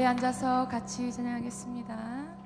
앉아서 같이 찬양하겠습니다.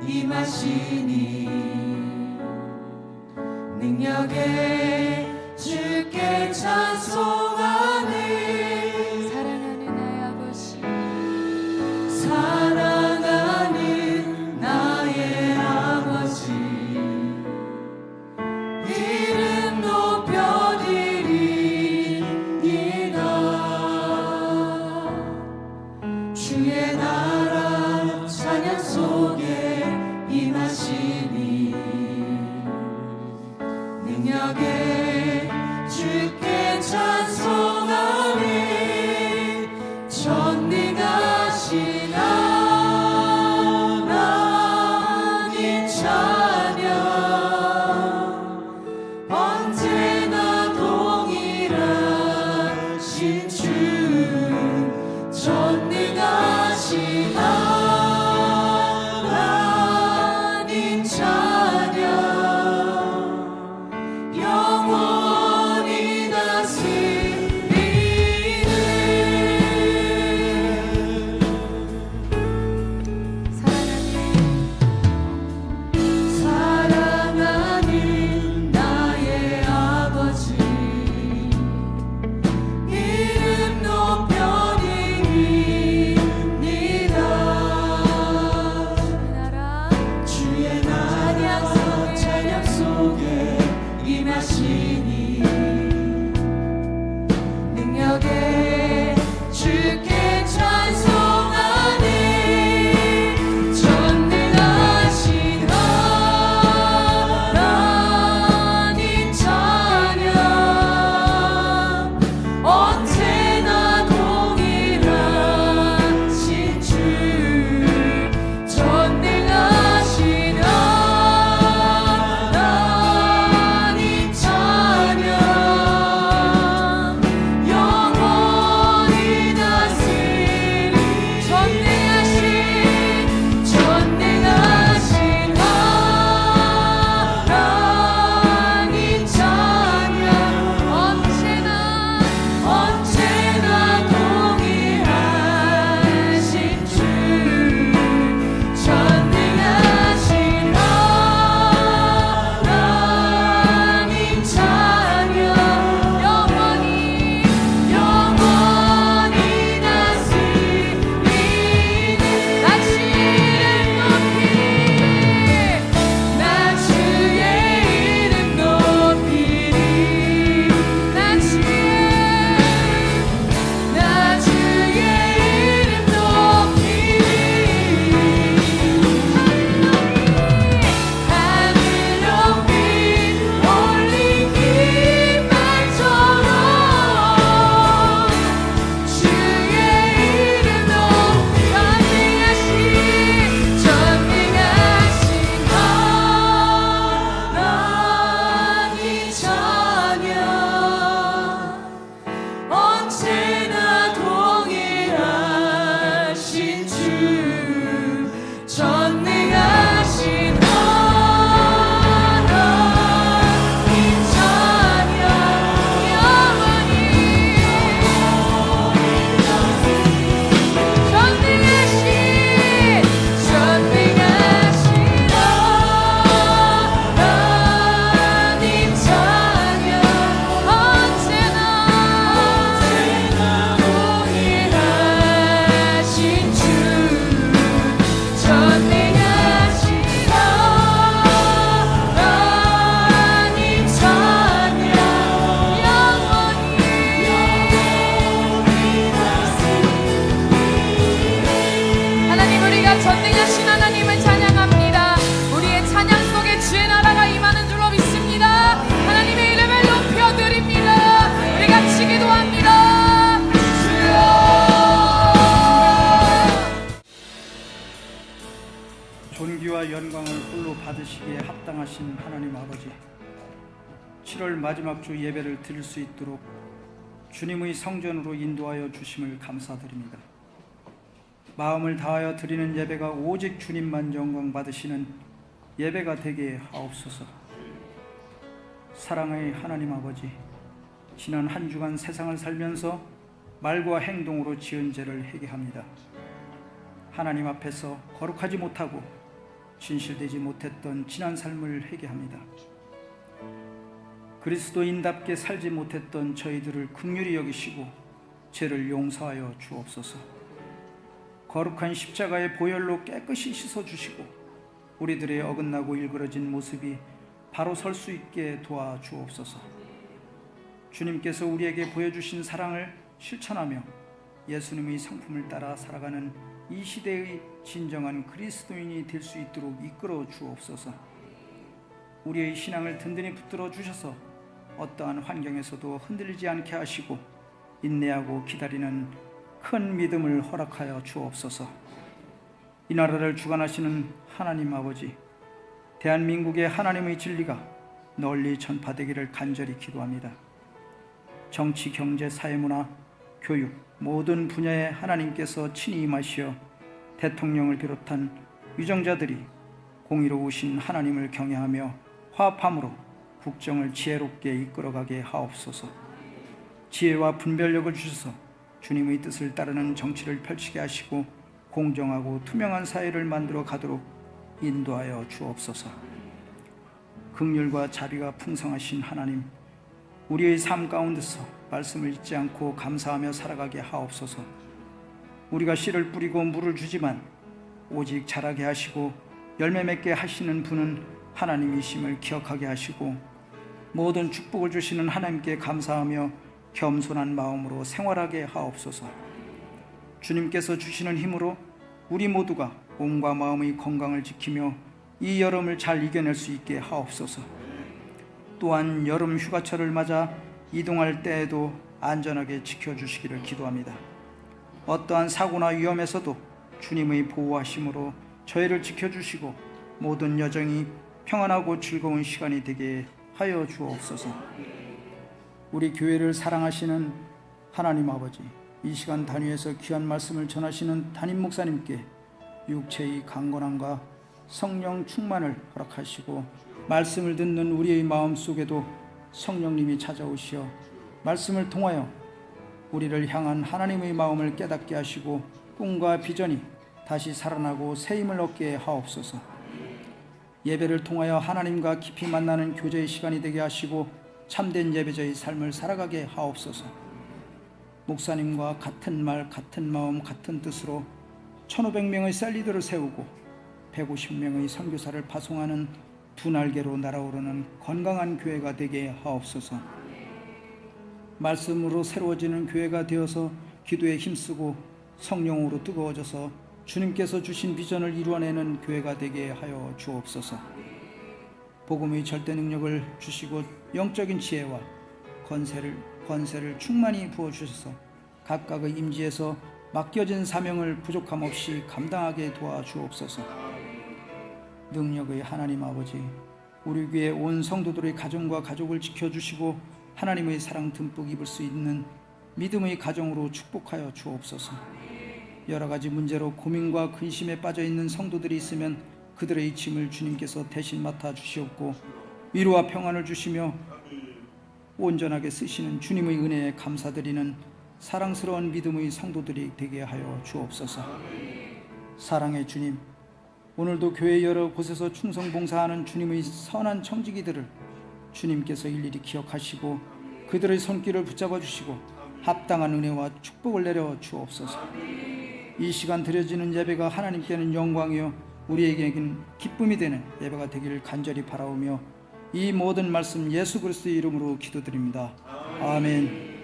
임하시니 능력에 주께 찬송하네. 사랑하는 나의 아버지, 사랑하는 나의 아버지, 이름 높여드리이다. 주의 나라 찬양 속에 임하시니 능력에 주께 찬송하네. 전능하신 하나님 찬양 언제나 동일하신 주. 전능하신 하나님 찬양 영원히 다스리네. 사랑하는 나의 아버지, 이름 높여드립니다. 우리가 전능하신 하나님을 찬양합니다. 우리의 찬양 속에 주의 나라가 임하는 줄로 믿습니다. 하나님의 이름을 높여드립니다. 우리 같이 기도합니다. 존귀와 영광을 홀로 받으시기에 합당하신 하나님 아버지, 7월 마지막 주 예배를 드릴 수 있도록 주님의 성전으로 인도하여 주심을 감사드립니다. 마음을 다하여 드리는 예배가 오직 주님만 영광 받으시는 예배가 되게 하옵소서. 사랑의 하나님 아버지, 지난 한 주간 세상을 살면서 말과 행동으로 지은 죄를 회개합니다. 하나님 앞에서 거룩하지 못하고 진실되지 못했던 지난 삶을 회개합니다. 그리스도인답게 살지 못했던 저희들을 긍휼히 여기시고 죄를 용서하여 주옵소서. 거룩한 십자가의 보혈로 깨끗이 씻어주시고 우리들의 어긋나고 일그러진 모습이 바로 설 수 있게 도와주옵소서. 주님께서 우리에게 보여주신 사랑을 실천하며 예수님의 성품을 따라 살아가는 이 시대의 진정한 그리스도인이 될 수 있도록 이끌어 주옵소서. 우리의 신앙을 든든히 붙들어 주셔서 어떠한 환경에서도 흔들리지 않게 하시고 인내하고 기다리는 큰 믿음을 허락하여 주옵소서. 이 나라를 주관하시는 하나님 아버지, 대한민국의 하나님의 진리가 널리 전파되기를 간절히 기도합니다. 정치, 경제, 사회문화, 교육 모든 분야에 하나님께서 친히 임하시어 대통령을 비롯한 위정자들이 공의로우신 하나님을 경외하며 화합함으로 국정을 지혜롭게 이끌어가게 하옵소서. 지혜와 분별력을 주셔서 주님의 뜻을 따르는 정치를 펼치게 하시고 공정하고 투명한 사회를 만들어 가도록 인도하여 주옵소서. 긍휼과 자비가 풍성하신 하나님, 우리의 삶 가운데서 말씀을 잊지 않고 감사하며 살아가게 하옵소서. 우리가 씨를 뿌리고 물을 주지만 오직 자라게 하시고 열매 맺게 하시는 분은 하나님이심을 기억하게 하시고 모든 축복을 주시는 하나님께 감사하며 겸손한 마음으로 생활하게 하옵소서. 주님께서 주시는 힘으로 우리 모두가 몸과 마음의 건강을 지키며 이 여름을 잘 이겨낼 수 있게 하옵소서. 또한 여름 휴가철을 맞아 이동할 때에도 안전하게 지켜주시기를 기도합니다. 어떠한 사고나 위험에서도 주님의 보호하심으로 저희를 지켜주시고 모든 여정이 평안하고 즐거운 시간이 되게 하여 주옵소서. 우리 교회를 사랑하시는 하나님 아버지, 이 시간 단위에서 귀한 말씀을 전하시는 담임 목사님께 육체의 강건함과 성령 충만을 허락하시고 말씀을 듣는 우리의 마음 속에도 성령님이 찾아오시어 말씀을 통하여 우리를 향한 하나님의 마음을 깨닫게 하시고 꿈과 비전이 다시 살아나고 새 힘을 얻게 하옵소서. 예배를 통하여 하나님과 깊이 만나는 교제의 시간이 되게 하시고 참된 예배자의 삶을 살아가게 하옵소서. 목사님과 같은 말, 같은 마음, 같은 뜻으로 1500명의 셀리더를 세우고 150명의 선교사를 파송하는 두 날개로 날아오르는 건강한 교회가 되게 하옵소서. 말씀으로 새로워지는 교회가 되어서 기도에 힘쓰고 성령으로 뜨거워져서 주님께서 주신 비전을 이루어내는 교회가 되게 하여 주옵소서. 복음의 절대 능력을 주시고 영적인 지혜와 권세를 충만히 부어주셔서 각각의 임지에서 맡겨진 사명을 부족함 없이 감당하게 도와주옵소서. 능력의 하나님 아버지, 우리 교회 온 성도들의 가정과 가족을 지켜주시고 하나님의 사랑 듬뿍 입을 수 있는 믿음의 가정으로 축복하여 주옵소서. 여러 가지 문제로 고민과 근심에 빠져 있는 성도들이 있으면 그들의 짐을 주님께서 대신 맡아 주시옵고 위로와 평안을 주시며 온전하게 쓰시는 주님의 은혜에 감사드리는 사랑스러운 믿음의 성도들이 되게 하여 주옵소서. 사랑의 주님, 오늘도 교회 여러 곳에서 충성봉사하는 주님의 선한 청지기들을 주님께서 일일이 기억하시고 그들의 손길을 붙잡아 주시고 합당한 은혜와 축복을 내려 주옵소서. 이 시간 드려지는 예배가 하나님께는 영광이요 우리에게는 기쁨이 되는 예배가 되기를 간절히 바라오며 이 모든 말씀 예수 그리스도의 이름으로 기도드립니다. 아멘.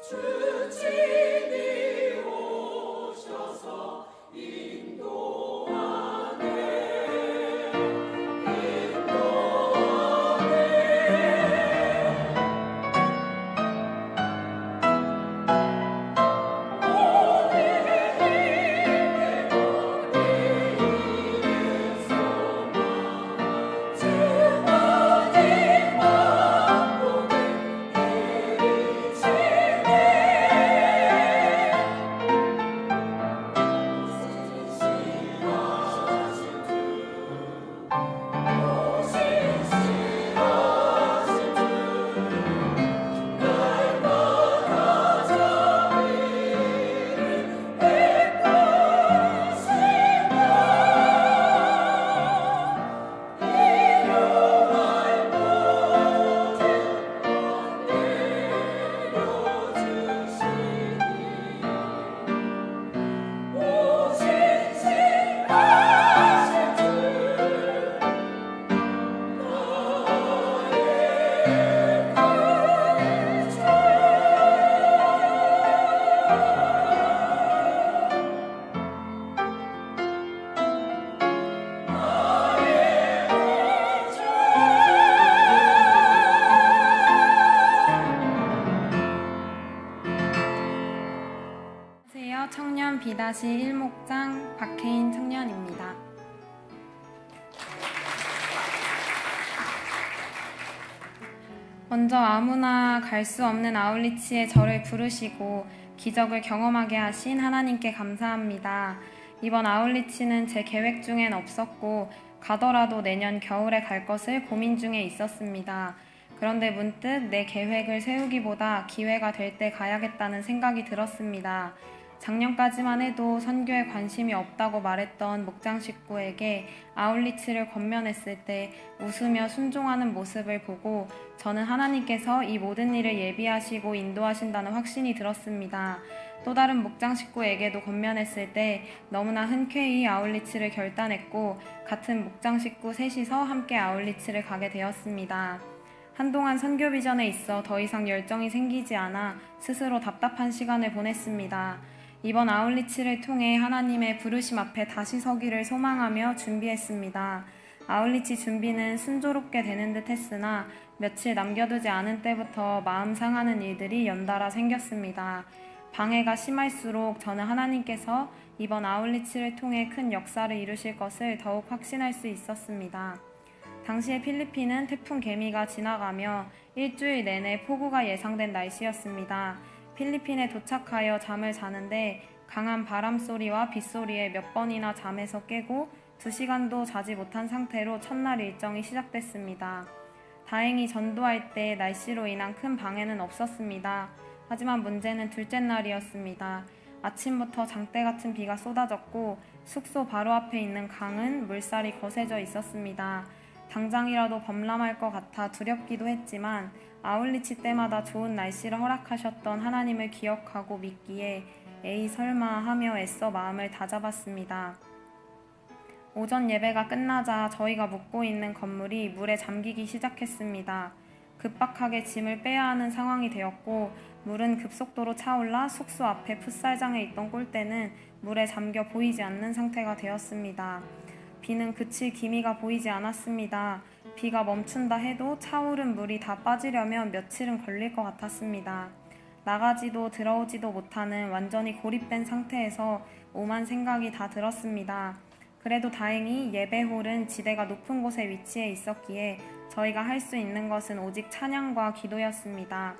주님이 오셔서 안녕하세요. 청년 B-1목장 박혜인 청년입니다. 먼저 아무나 갈 수 없는 아울리치에 저를 부르시고 기적을 경험하게 하신 하나님께 감사합니다. 이번 아울리치는 제 계획 중엔 없었고 가더라도 내년 겨울에 갈 것을 고민 중에 있었습니다. 그런데 문득 내 계획을 세우기보다 기회가 될 때 가야겠다는 생각이 들었습니다. 작년까지만 해도 선교에 관심이 없다고 말했던 목장 식구에게 아울리치를 권면했을 때 웃으며 순종하는 모습을 보고 저는 하나님께서 이 모든 일을 예비하시고 인도하신다는 확신이 들었습니다. 또 다른 목장 식구에게도 권면했을 때 너무나 흔쾌히 아울리치를 결단했고 같은 목장 식구 셋이서 함께 아울리치를 가게 되었습니다. 한동안 선교 비전에 있어 더 이상 열정이 생기지 않아 스스로 답답한 시간을 보냈습니다. 이번 아울리치를 통해 하나님의 부르심 앞에 다시 서기를 소망하며 준비했습니다. 아울리치 준비는 순조롭게 되는 듯 했으나 며칠 남겨두지 않은 때부터 마음 상하는 일들이 연달아 생겼습니다. 방해가 심할수록 저는 하나님께서 이번 아울리치를 통해 큰 역사를 이루실 것을 더욱 확신할 수 있었습니다. 당시에 필리핀은 태풍 개미가 지나가며 일주일 내내 폭우가 예상된 날씨였습니다. 필리핀에 도착하여 잠을 자는데 강한 바람 소리와 빗소리에 몇 번이나 잠에서 깨고 2시간도 자지 못한 상태로 첫날 일정이 시작됐습니다. 다행히 전도할 때 날씨로 인한 큰 방해는 없었습니다. 하지만 문제는 둘째 날이었습니다. 아침부터 장대 같은 비가 쏟아졌고 숙소 바로 앞에 있는 강은 물살이 거세져 있었습니다. 당장이라도 범람할 것 같아 두렵기도 했지만 아울리치 때마다 좋은 날씨를 허락하셨던 하나님을 기억하고 믿기에 에이 설마 하며 애써 마음을 다잡았습니다. 오전 예배가 끝나자 저희가 묵고 있는 건물이 물에 잠기기 시작했습니다. 급박하게 짐을 빼야 하는 상황이 되었고 물은 급속도로 차올라 숙소 앞에 풋살장에 있던 꼴대는 물에 잠겨 보이지 않는 상태가 되었습니다. 비는 그칠 기미가 보이지 않았습니다. 비가 멈춘다 해도 차오른 물이 다 빠지려면 며칠은 걸릴 것 같았습니다. 나가지도 들어오지도 못하는 완전히 고립된 상태에서 오만 생각이 다 들었습니다. 그래도 다행히 예배홀은 지대가 높은 곳에 위치해 있었기에 저희가 할 수 있는 것은 오직 찬양과 기도였습니다.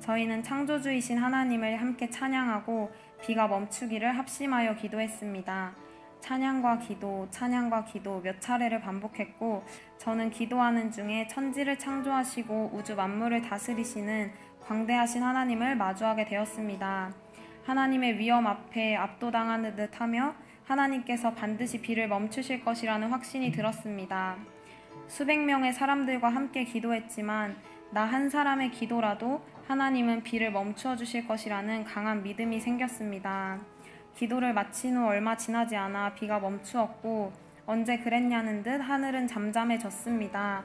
저희는 창조주이신 하나님을 함께 찬양하고 비가 멈추기를 합심하여 기도했습니다. 찬양과 기도 몇 차례를 반복했고 저는 기도하는 중에 천지를 창조하시고 우주 만물을 다스리시는 광대하신 하나님을 마주하게 되었습니다. 하나님의 위엄 앞에 압도당하는 듯하며 하나님께서 반드시 비를 멈추실 것이라는 확신이 들었습니다. 수백 명의 사람들과 함께 기도했지만 나 한 사람의 기도라도 하나님은 비를 멈추어 주실 것이라는 강한 믿음이 생겼습니다. 기도를 마친 후 얼마 지나지 않아 비가 멈추었고 언제 그랬냐는 듯 하늘은 잠잠해졌습니다.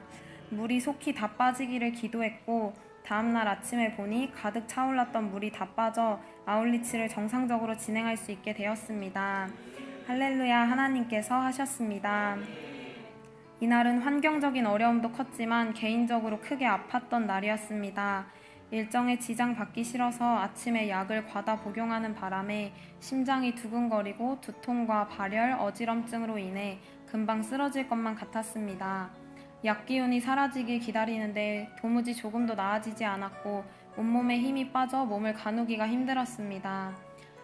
물이 속히 다 빠지기를 기도했고 다음날 아침에 보니 가득 차올랐던 물이 다 빠져 아울리치를 정상적으로 진행할 수 있게 되었습니다. 할렐루야, 하나님께서 하셨습니다. 이날은 환경적인 어려움도 컸지만 개인적으로 크게 아팠던 날이었습니다. 일정에 지장 받기 싫어서 아침에 약을 과다 복용하는 바람에 심장이 두근거리고 두통과 발열, 어지럼증으로 인해 금방 쓰러질 것만 같았습니다. 약 기운이 사라지길 기다리는데 도무지 조금도 나아지지 않았고 온몸에 힘이 빠져 몸을 가누기가 힘들었습니다.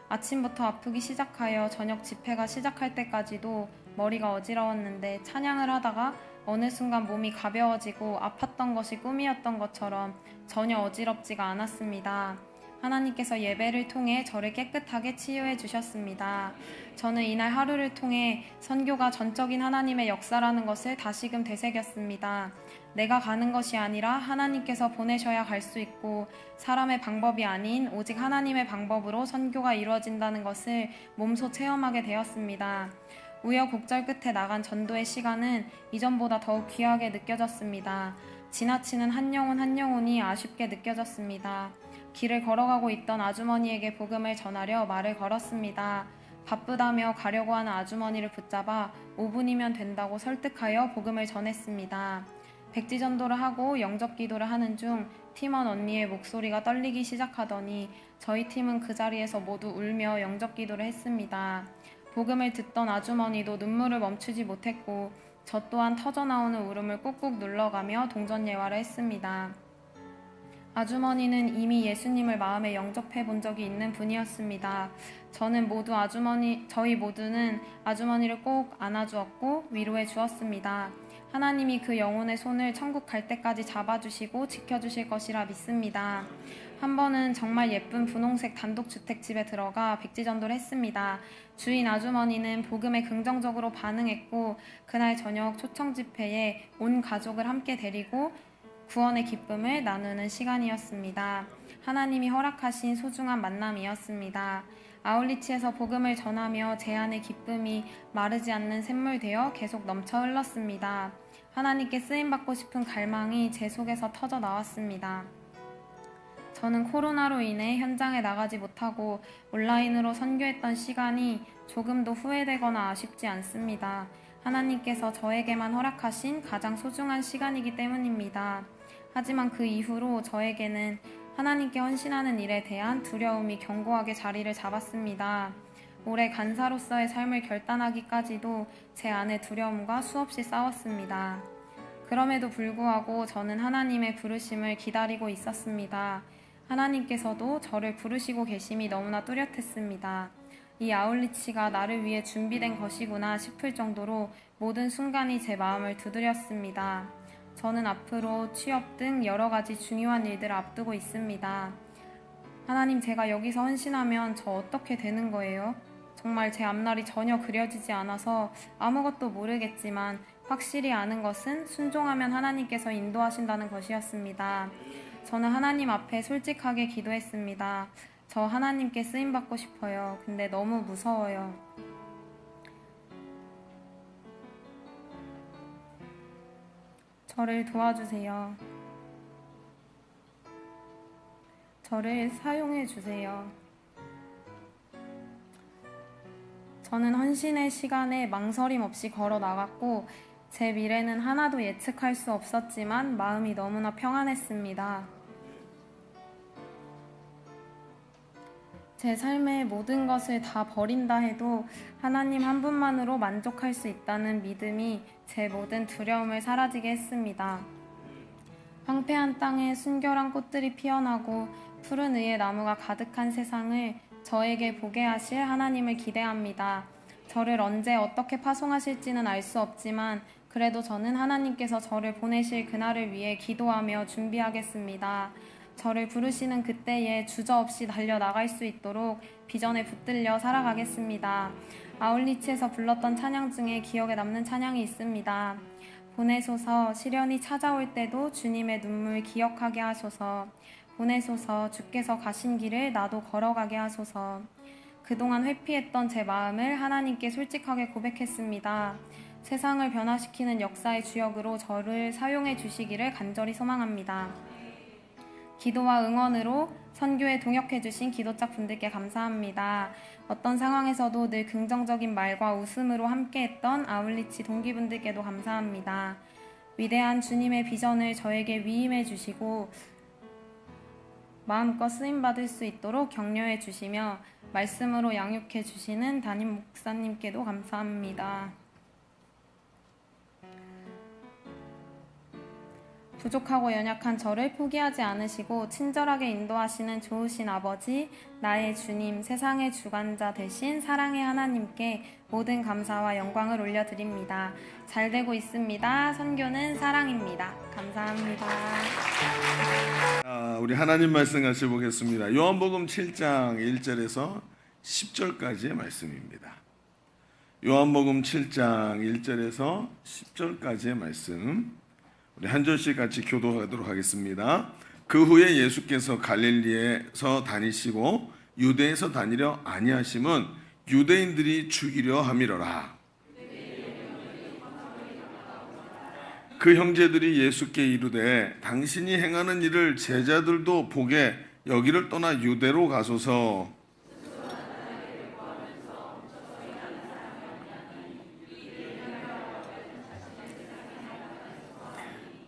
아침부터 아프기 시작하여 저녁 집회가 시작할 때까지도 머리가 어지러웠는데 찬양을 하다가 어느 순간 몸이 가벼워지고 아팠던 것이 꿈이었던 것처럼 전혀 어지럽지가 않았습니다. 하나님께서 예배를 통해 저를 깨끗하게 치유해 주셨습니다. 저는 이날 하루를 통해 선교가 전적인 하나님의 역사라는 것을 다시금 되새겼습니다. 내가 가는 것이 아니라 하나님께서 보내셔야 갈 수 있고 사람의 방법이 아닌 오직 하나님의 방법으로 선교가 이루어진다는 것을 몸소 체험하게 되었습니다. 우여곡절 끝에 나간 전도의 시간은 이전보다 더욱 귀하게 느껴졌습니다. 지나치는 한 영혼 한 영혼이 아쉽게 느껴졌습니다. 길을 걸어가고 있던 아주머니에게 복음을 전하려 말을 걸었습니다. 바쁘다며 가려고 하는 아주머니를 붙잡아 5분이면 된다고 설득하여 복음을 전했습니다. 백지전도를 하고 영접기도를 하는 중 팀원 언니의 목소리가 떨리기 시작하더니 저희 팀은 그 자리에서 모두 울며 영접기도를 했습니다. 복음을 듣던 아주머니도 눈물을 멈추지 못했고 저 또한 터져나오는 울음을 꾹꾹 눌러가며 동전예화를 했습니다. 아주머니는 이미 예수님을 마음에 영접해 본 적이 있는 분이었습니다. 저희 모두는 아주머니를 꼭 안아주었고 위로해 주었습니다. 하나님이 그 영혼의 손을 천국 갈 때까지 잡아주시고 지켜주실 것이라 믿습니다. 한 번은 정말 예쁜 분홍색 단독주택집에 들어가 백지전도를 했습니다. 주인 아주머니는 복음에 긍정적으로 반응했고 그날 저녁 초청 집회에 온 가족을 함께 데리고 구원의 기쁨을 나누는 시간이었습니다. 하나님이 허락하신 소중한 만남이었습니다. 아울리치에서 복음을 전하며 제 안의 기쁨이 마르지 않는 샘물 되어 계속 넘쳐 흘렀습니다. 하나님께 쓰임받고 싶은 갈망이 제 속에서 터져 나왔습니다. 저는 코로나로 인해 현장에 나가지 못하고 온라인으로 선교했던 시간이 조금도 후회되거나 아쉽지 않습니다. 하나님께서 저에게만 허락하신 가장 소중한 시간이기 때문입니다. 하지만 그 이후로 저에게는 하나님께 헌신하는 일에 대한 두려움이 견고하게 자리를 잡았습니다. 올해 간사로서의 삶을 결단하기까지도 제 안에 두려움과 수없이 싸웠습니다. 그럼에도 불구하고 저는 하나님의 부르심을 기다리고 있었습니다. 하나님께서도 저를 부르시고 계심이 너무나 뚜렷했습니다. 이 아울리치가 나를 위해 준비된 것이구나 싶을 정도로 모든 순간이 제 마음을 두드렸습니다. 저는 앞으로 취업 등 여러 가지 중요한 일들을 앞두고 있습니다. 하나님, 제가 여기서 헌신하면 저 어떻게 되는 거예요? 정말 제 앞날이 전혀 그려지지 않아서 아무것도 모르겠지만 확실히 아는 것은 순종하면 하나님께서 인도하신다는 것이었습니다. 저는 하나님 앞에 솔직하게 기도했습니다. 저 하나님께 쓰임받고 싶어요. 근데 너무 무서워요. 저를 도와주세요. 저를 사용해 주세요. 저는 헌신의 시간에 망설임 없이 걸어 나갔고 제 미래는 하나도 예측할 수 없었지만 마음이 너무나 평안했습니다. 제 삶의 모든 것을 다 버린다 해도 하나님 한 분만으로 만족할 수 있다는 믿음이 제 모든 두려움을 사라지게 했습니다. 황폐한 땅에 순결한 꽃들이 피어나고 푸른 의의 나무가 가득한 세상을 저에게 보게 하실 하나님을 기대합니다. 저를 언제 어떻게 파송하실지는 알 수 없지만 그래도 저는 하나님께서 저를 보내실 그날을 위해 기도하며 준비하겠습니다. 저를 부르시는 그때에 주저없이 달려나갈 수 있도록 비전에 붙들려 살아가겠습니다. 아울리치에서 불렀던 찬양 중에 기억에 남는 찬양이 있습니다. 보내소서, 시련이 찾아올 때도 주님의 눈물 기억하게 하소서. 보내소서, 주께서 가신 길을 나도 걸어가게 하소서. 그동안 회피했던 제 마음을 하나님께 솔직하게 고백했습니다. 세상을 변화시키는 역사의 주역으로 저를 사용해 주시기를 간절히 소망합니다. 기도와 응원으로 선교에 동역해주신 기도자 분들께 감사합니다. 어떤 상황에서도 늘 긍정적인 말과 웃음으로 함께했던 아울리치 동기분들께도 감사합니다. 위대한 주님의 비전을 저에게 위임해 주시고 마음껏 쓰임받을 수 있도록 격려해 주시며 말씀으로 양육해 주시는 담임 목사님께도 감사합니다. 부족하고 연약한 저를 포기하지 않으시고 친절하게 인도하시는 좋으신 아버지, 나의 주님, 세상의 주관자 되신 사랑의 하나님께 모든 감사와 영광을 올려드립니다. 잘 되고 있습니다. 선교는 사랑입니다. 감사합니다. 우리 하나님 말씀 같이 보겠습니다. 요한복음 7장 1절에서 10절까지의 말씀입니다. 요한복음 7장 1절에서 10절까지의 말씀, 우리 한 절씩 같이 교도하도록 하겠습니다. 그 후에 예수께서 갈릴리에서 다니시고 유대에서 다니려 아니하심은 유대인들이 죽이려 함이로라. 그 형제들이 예수께 이르되 당신이 행하는 일을 제자들도 보게 여기를 떠나 유대로 가소서.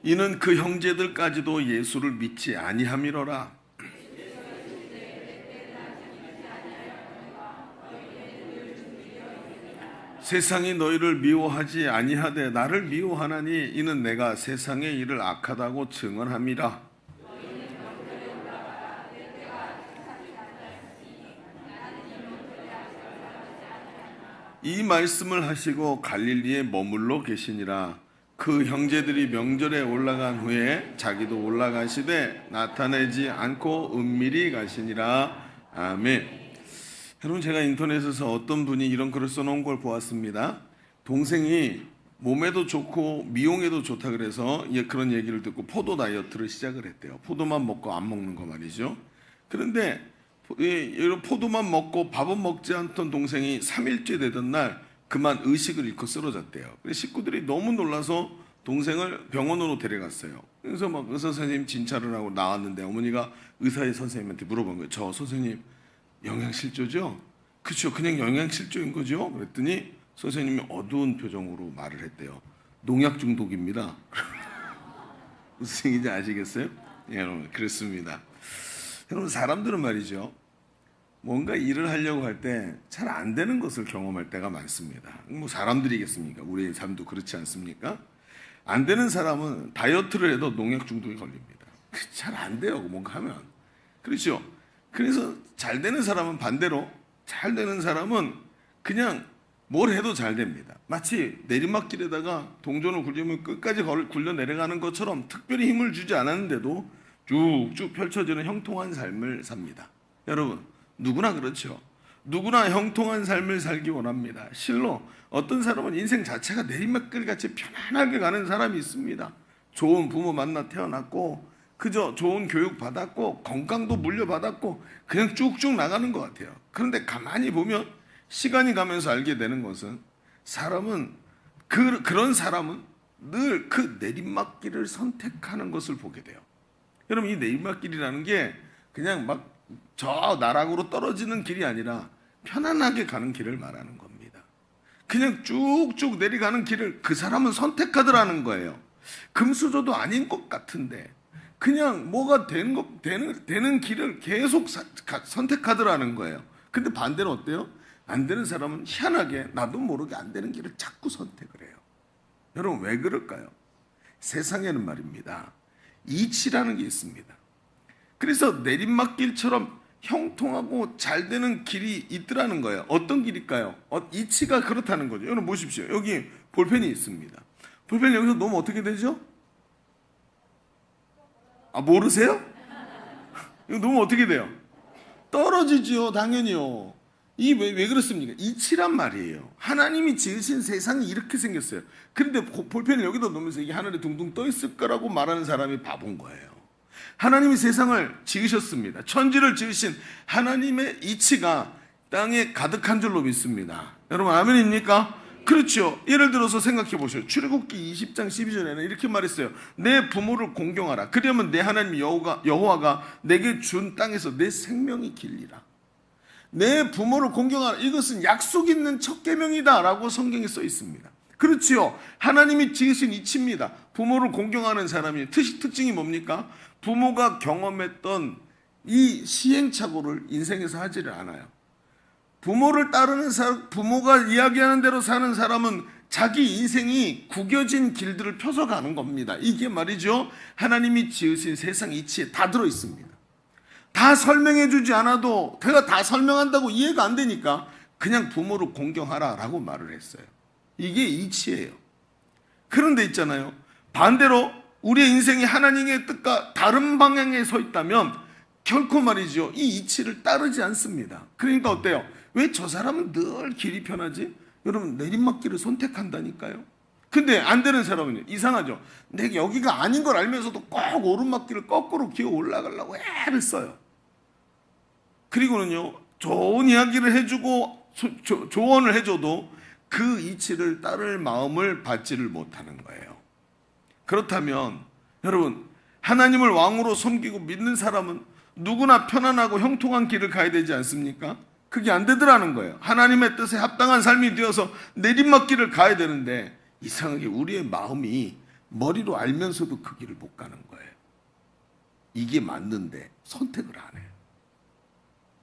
이는 그 형제들까지도 예수를 믿지 아니함이로라. 세상이 너희를 미워하지 아니하되 나를 미워하나니 이는 내가 세상의 일을 악하다고 증언함이라. 이 말씀을 하시고 갈릴리에 머물러 계시니라. 그 형제들이 명절에 올라간 후에 자기도 올라가시되 나타내지 않고 은밀히 가시니라. 아멘. 여러분, 제가 인터넷에서 어떤 분이 이런 글을 써놓은 걸 보았습니다. 동생이 몸에도 좋고 미용에도 좋다 그래서 그런 얘기를 듣고 포도 다이어트를 시작을 했대요. 포도만 먹고 안 먹는 거 말이죠. 그런데 이런 포도만 먹고 밥은 먹지 않던 동생이 3일째 되던 날 그만 의식을 잃고 쓰러졌대요. 그래서 식구들이 너무 놀라서 동생을 병원으로 데려갔어요. 그래서 막 의사 선생님 진찰을 하고 나왔는데 어머니가 의사의 선생님한테 물어본 거예요. 저 선생님 영양실조죠? 그렇죠. 그냥 영양실조인 거죠? 그랬더니 선생님이 어두운 표정으로 말을 했대요. 농약 중독입니다. 무슨 얘기인지 아시겠어요? 예, 여러분, 그렇습니다. 여러분, 사람들은 말이죠, 뭔가 일을 하려고 할 때 잘 안 되는 것을 경험할 때가 많습니다. 뭐 사람들이겠습니까? 우리의 삶도 그렇지 않습니까? 안 되는 사람은 다이어트를 해도 농약 중독에 걸립니다. 잘 안 돼요, 뭔가 하면. 그렇죠? 그래서 잘 되는 사람은 반대로, 잘 되는 사람은 그냥 뭘 해도 잘 됩니다. 마치 내리막길에다가 동전을 굴리면 끝까지 굴려 내려가는 것처럼 특별히 힘을 주지 않았는데도 쭉쭉 펼쳐지는 형통한 삶을 삽니다. 여러분, 누구나 그렇죠. 누구나 형통한 삶을 살기 원합니다. 실로 어떤 사람은 인생 자체가 내리막길같이 편안하게 가는 사람이 있습니다. 좋은 부모 만나 태어났고 그저 좋은 교육 받았고 건강도 물려받았고 그냥 쭉쭉 나가는 것 같아요. 그런데 가만히 보면 시간이 가면서 알게 되는 것은 그런 사람은 늘 그 내리막길을 선택하는 것을 보게 돼요. 여러분, 이 내리막길이라는 게 그냥 막 저 나락으로 떨어지는 길이 아니라 편안하게 가는 길을 말하는 겁니다. 그냥 쭉쭉 내려가는 길을 그 사람은 선택하더라는 거예요. 금수저도 아닌 것 같은데 그냥 뭐가 되는 길을 계속 선택하더라는 거예요. 근데 반대로 어때요? 안 되는 사람은 희한하게 나도 모르게 안 되는 길을 자꾸 선택을 해요. 여러분, 왜 그럴까요? 세상에는 말입니다, 이치라는 게 있습니다. 그래서 내리막길처럼 형통하고 잘 되는 길이 있더라는 거예요. 어떤 길일까요? 이치가 그렇다는 거죠. 여러분 보십시오. 여기 볼펜이 있습니다. 볼펜 여기서 놓으면 어떻게 되죠? 모르세요? 이거 놓으면 어떻게 돼요? 떨어지죠, 당연히요. 왜 그렇습니까? 이치란 말이에요. 하나님이 지으신 세상이 이렇게 생겼어요. 그런데 볼펜을 여기다 놓으면서 이게 하늘에 둥둥 떠 있을 거라고 말하는 사람이 바본 거예요. 하나님이 세상을 지으셨습니다. 천지를 지으신 하나님의 이치가 땅에 가득한 줄로 믿습니다. 여러분, 아멘입니까? 그렇죠. 예를 들어서 생각해 보세요. 출애굽기 20장 12절에는 이렇게 말했어요. 내 부모를 공경하라. 그러면 내 하나님 여호와가 내게 준 땅에서 내 생명이 길리라. 내 부모를 공경하라. 이것은 약속 있는 첫 계명이다라고 성경에 써 있습니다. 그렇지요. 하나님이 지으신 이치입니다. 부모를 공경하는 사람이 특징이 뭡니까? 부모가 경험했던 이 시행착오를 인생에서 하지를 않아요. 부모를 따르는 사람, 부모가 이야기하는 대로 사는 사람은 자기 인생이 구겨진 길들을 펴서 가는 겁니다. 이게 말이죠. 하나님이 지으신 세상 이치에 다 들어 있습니다. 다 설명해 주지 않아도 내가 다 설명한다고 이해가 안 되니까 그냥 부모를 공경하라 라고 말을 했어요. 이게 이치예요. 그런데 있잖아요. 반대로 우리의 인생이 하나님의 뜻과 다른 방향에 서 있다면 결코 말이죠. 이 이치를 따르지 않습니다. 그러니까 어때요? 왜 저 사람은 늘 길이 편하지? 여러분 내리막길을 선택한다니까요. 근데 안 되는 사람은요. 이상하죠. 내가 여기가 아닌 걸 알면서도 꼭 오르막길을 거꾸로 기어 올라가려고 애를 써요. 그리고는요. 좋은 이야기를 해주고 조언을 해줘도 그 이치를 따를 마음을 받지를 못하는 거예요. 그렇다면 여러분 하나님을 왕으로 섬기고 믿는 사람은 누구나 편안하고 형통한 길을 가야 되지 않습니까? 그게 안 되더라는 거예요. 하나님의 뜻에 합당한 삶이 되어서 내리막길을 가야 되는데 이상하게 우리의 마음이 머리로 알면서도 그 길을 못 가는 거예요. 이게 맞는데 선택을 안 해요.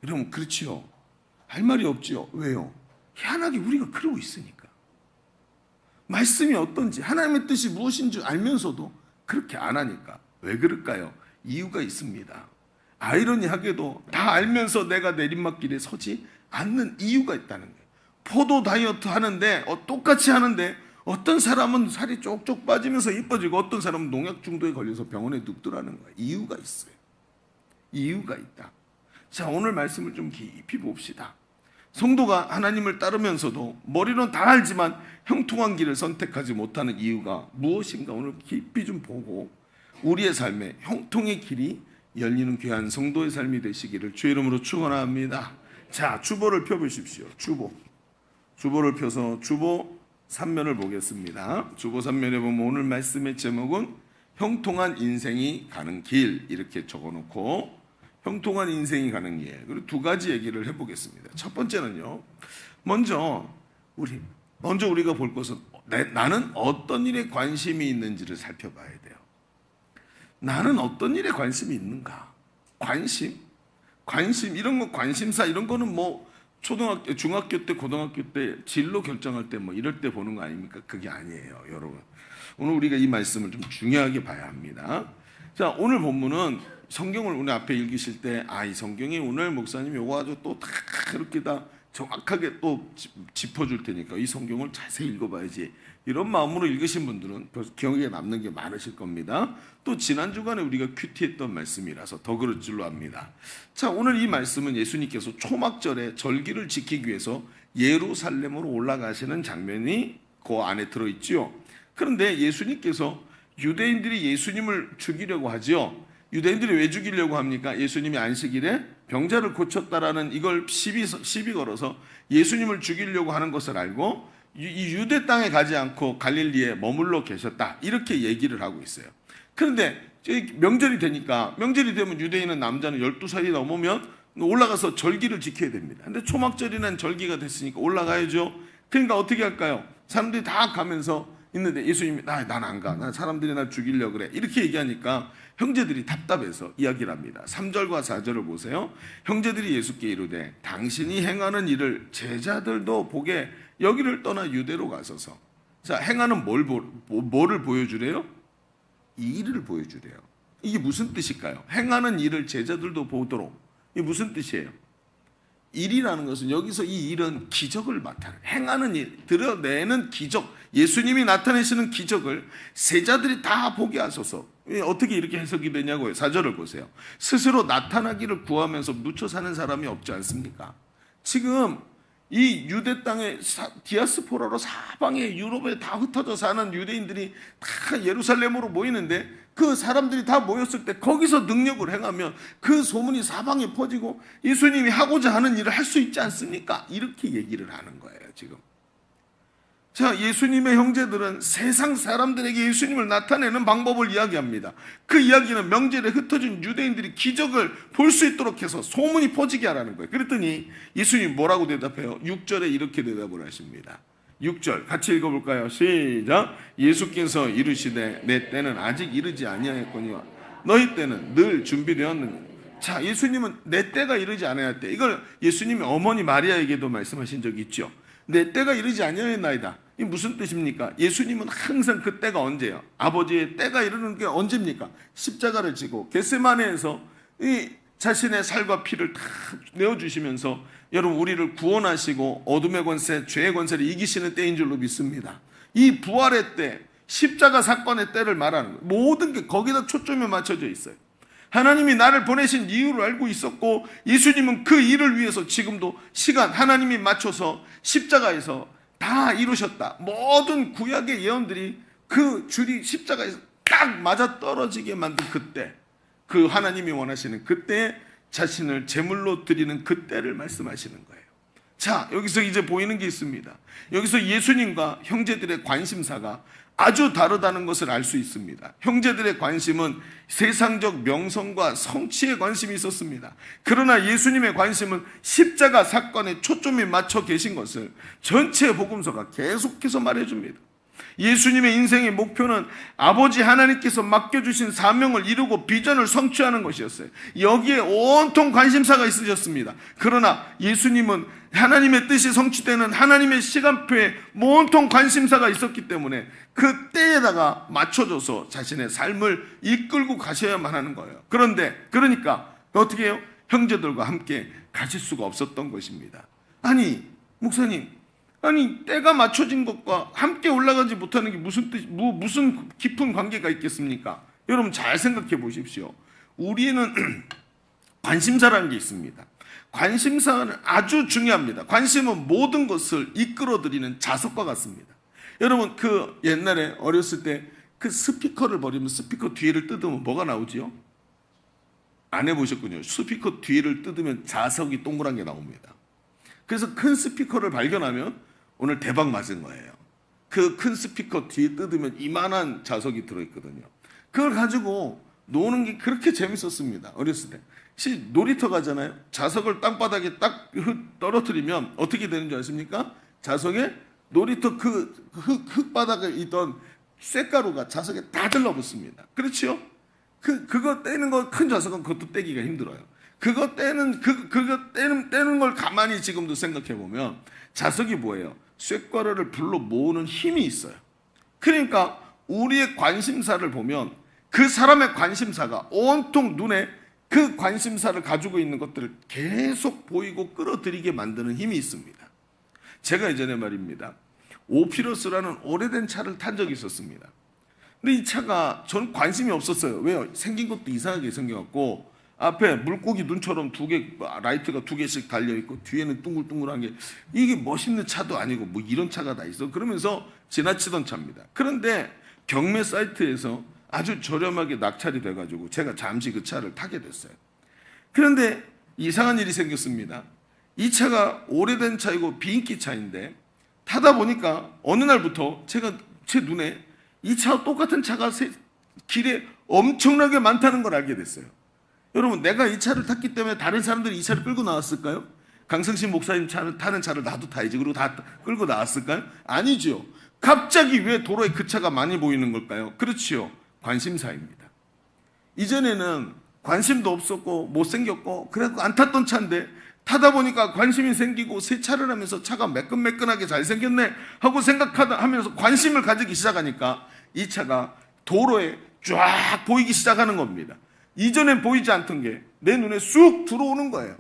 여러분 그렇지요. 할 말이 없지요. 왜요? 희한하게 우리가 그러고 있으니까. 말씀이 어떤지 하나님의 뜻이 무엇인지 알면서도 그렇게 안 하니까. 왜 그럴까요? 이유가 있습니다. 아이러니하게도 다 알면서 내가 내리막길에 서지 않는 이유가 있다는 거예요. 포도 다이어트 하는데 똑같이 하는데 어떤 사람은 살이 쪽쪽 빠지면서 이뻐지고 어떤 사람은 농약 중독에 걸려서 병원에 눕더라는 거예요. 이유가 있어요. 이유가 있다. 자, 오늘 말씀을 좀 깊이 봅시다. 성도가 하나님을 따르면서도 머리로는 다 알지만 형통한 길을 선택하지 못하는 이유가 무엇인가 오늘 깊이 좀 보고 우리의 삶에 형통의 길이 열리는 귀한 성도의 삶이 되시기를 주의 이름으로 축원합니다. 자, 주보를 펴보십시오. 주보를 펴서 주보 3면을 보겠습니다. 주보 3면에 보면 오늘 말씀의 제목은 형통한 인생이 가는 길 이렇게 적어놓고 형통한 인생이 가는 길 그리고 두 가지 얘기를 해보겠습니다. 첫 번째는요. 먼저 우리가 볼 것은 나는 어떤 일에 관심이 있는지를 살펴봐야 돼요. 나는 어떤 일에 관심이 있는가? 관심 이런 거 관심사 이런 거는 뭐 초등학교, 중학교 때, 고등학교 때 진로 결정할 때 뭐 이럴 때 보는 거 아닙니까? 그게 아니에요, 여러분. 오늘 우리가 이 말씀을 좀 중요하게 봐야 합니다. 자, 오늘 본문은 성경을 오늘 앞에 읽으실 때 이 성경이 오늘 목사님이 요거 아주 또 다 그렇게 다 정확하게 또 짚어줄 테니까 이 성경을 자세히 읽어봐야지 이런 마음으로 읽으신 분들은 기억에 남는 게 많으실 겁니다. 또 지난 주간에 우리가 큐티했던 말씀이라서 더 그럴 줄로 압니다. 자, 오늘 이 말씀은 예수님께서 초막절에 절기를 지키기 위해서 예루살렘으로 올라가시는 장면이 그 안에 들어있지요. 그런데 예수님께서 유대인들이 예수님을 죽이려고 하죠. 유대인들이 왜 죽이려고 합니까? 예수님이 안식일에 병자를 고쳤다라는 이걸 시비 걸어서 예수님을 죽이려고 하는 것을 알고 이 유대 땅에 가지 않고 갈릴리에 머물러 계셨다 이렇게 얘기를 하고 있어요. 그런데 명절이 되면 유대인은 남자는 12살이 넘으면 올라가서 절기를 지켜야 됩니다. 근데 초막절이라는 절기가 됐으니까 올라가야죠. 그러니까 어떻게 할까요? 사람들이 다 가면서 있는데 예수님이 난 안 가. 난 사람들이 날 죽이려고 그래. 이렇게 얘기하니까 형제들이 답답해서 이야기를 합니다. 3절과 4절을 보세요. 형제들이 예수께 이르되 당신이 행하는 일을 제자들도 보게 여기를 떠나 유대로 가소서. 자, 행하는 뭐를 보여주래요? 이 일을 보여주래요. 이게 무슨 뜻일까요? 행하는 일을 제자들도 보도록. 이게 무슨 뜻이에요? 일이라는 것은 여기서 이 일은 기적을 나타내는 행하는 일, 드러내는 기적, 예수님이 나타내시는 기적을 제자들이 다 보게 하소서. 어떻게 이렇게 해석이 되냐고요. 4절을 보세요. 스스로 나타나기를 구하면서 묻혀 사는 사람이 없지 않습니까? 지금 이 유대 땅에 디아스포라로 사방에 유럽에 다 흩어져 사는 유대인들이 다 예루살렘으로 모이는데 그 사람들이 다 모였을 때 거기서 능력을 행하면 그 소문이 사방에 퍼지고 예수님이 하고자 하는 일을 할 수 있지 않습니까? 이렇게 얘기를 하는 거예요, 지금. 자, 예수님의 형제들은 세상 사람들에게 예수님을 나타내는 방법을 이야기합니다. 그 이야기는 명절에 흩어진 유대인들이 기적을 볼 수 있도록 해서 소문이 퍼지게 하라는 거예요. 그랬더니 예수님이 뭐라고 대답해요? 6절에 이렇게 대답을 하십니다. 6절 같이 읽어볼까요? 시작. 예수께서 이르시되 내 때는 아직 이르지 아니하였거니와 너희 때는 늘 준비되었느니라. 자, 예수님은 내 때가 이르지 아니하였대. 이걸 예수님이 어머니 마리아에게도 말씀하신 적이 있죠. 내 때가 이르지 아니하였나이다. 이게 무슨 뜻입니까? 예수님은 항상 그 때가 언제예요? 아버지의 때가 이르는 게 언제입니까? 십자가를 지고 겟세마네에서 이 자신의 살과 피를 다 내어주시면서 여러분 우리를 구원하시고 어둠의 권세, 죄의 권세를 이기시는 때인 줄로 믿습니다. 이 부활의 때, 십자가 사건의 때를 말하는 거예요. 모든 게 거기다 초점이 맞춰져 있어요. 하나님이 나를 보내신 이유를 알고 있었고 예수님은 그 일을 위해서 지금도 시간 하나님이 맞춰서 십자가에서 다 이루셨다. 모든 구약의 예언들이 그 줄이 십자가에서 딱 맞아 떨어지게 만든 그때, 그 하나님이 원하시는 그때에 자신을 제물로 드리는 그때를 말씀하시는 거예요. 자, 여기서 이제 보이는 게 있습니다. 여기서 예수님과 형제들의 관심사가 아주 다르다는 것을 알 수 있습니다. 형제들의 관심은 세상적 명성과 성취에 관심이 있었습니다. 그러나 예수님의 관심은 십자가 사건에 초점이 맞춰 계신 것을 전체 복음서가 계속해서 말해줍니다. 예수님의 인생의 목표는 아버지 하나님께서 맡겨주신 사명을 이루고 비전을 성취하는 것이었어요. 여기에 온통 관심사가 있으셨습니다. 그러나 예수님은 하나님의 뜻이 성취되는 하나님의 시간표에 온통 관심사가 있었기 때문에 그 때에다가 맞춰줘서 자신의 삶을 이끌고 가셔야만 하는 거예요. 그러니까 어떻게 해요? 형제들과 함께 가실 수가 없었던 것입니다. 아니 목사님, 아니 때가 맞춰진 것과 함께 올라가지 못하는 게 무슨 깊은 관계가 있겠습니까? 여러분 잘 생각해 보십시오. 우리는 관심사라는 게 있습니다. 관심사는 아주 중요합니다. 관심은 모든 것을 이끌어들이는 자석과 같습니다. 여러분 그 옛날에 어렸을 때 그 스피커를 버리면 스피커 뒤를 뜯으면 뭐가 나오지요? 안 해보셨군요. 스피커 뒤를 뜯으면 자석이 동그란 게 나옵니다. 그래서 큰 스피커를 발견하면 오늘 대박 맞은 거예요. 그 큰 스피커 뒤에 뜯으면 이만한 자석이 들어있거든요. 그걸 가지고 노는 게 그렇게 재밌었습니다. 어렸을 때. 놀이터 가잖아요. 자석을 땅바닥에 딱 떨어뜨리면 어떻게 되는 줄 아십니까? 자석에 놀이터 그 흙바닥에 있던 쇳가루가 자석에 다 들러붙습니다. 그렇죠? 그거 떼는 거 큰 자석은 그것도 떼기가 힘들어요. 그거 떼는 걸 가만히 지금도 생각해 보면 자석이 뭐예요? 쇳가루를 불러 모으는 힘이 있어요. 그러니까 우리의 관심사를 보면 그 사람의 관심사가 온통 눈에 그 관심사를 가지고 있는 것들을 계속 보이고 끌어들이게 만드는 힘이 있습니다. 제가 예전에 말입니다. 오피러스라는 오래된 차를 탄 적이 있었습니다. 근데 이 차가 전 관심이 없었어요. 왜요? 생긴 것도 이상하게 생겨갖고 앞에 물고기 눈처럼 라이트가 2개씩 달려있고 뒤에는 둥글둥글한 게 이게 멋있는 차도 아니고 뭐 이런 차가 다 있어. 그러면서 지나치던 차입니다. 그런데 경매 사이트에서 아주 저렴하게 낙찰이 돼가지고 제가 잠시 그 차를 타게 됐어요. 그런데 이상한 일이 생겼습니다. 이 차가 오래된 차이고 비인기 차인데 타다 보니까 어느 날부터 제 눈에 이 차와 똑같은 차가 길에 엄청나게 많다는 걸 알게 됐어요. 여러분 내가 이 차를 탔기 때문에 다른 사람들이 이 차를 끌고 나왔을까요? 강성신 목사님 타는 차를 나도 타야지 그리고 다 끌고 나왔을까요? 아니죠. 갑자기 왜 도로에 그 차가 많이 보이는 걸까요? 그렇지요. 관심사입니다. 이전에는 관심도 없었고 못생겼고 그래서 안 탔던 차인데 타다 보니까 관심이 생기고 세차를 하면서 차가 매끈매끈하게 잘생겼네 하고 생각하면서 관심을 가지기 시작하니까 이 차가 도로에 쫙 보이기 시작하는 겁니다. 이전엔 보이지 않던 게 내 눈에 쑥 들어오는 거예요.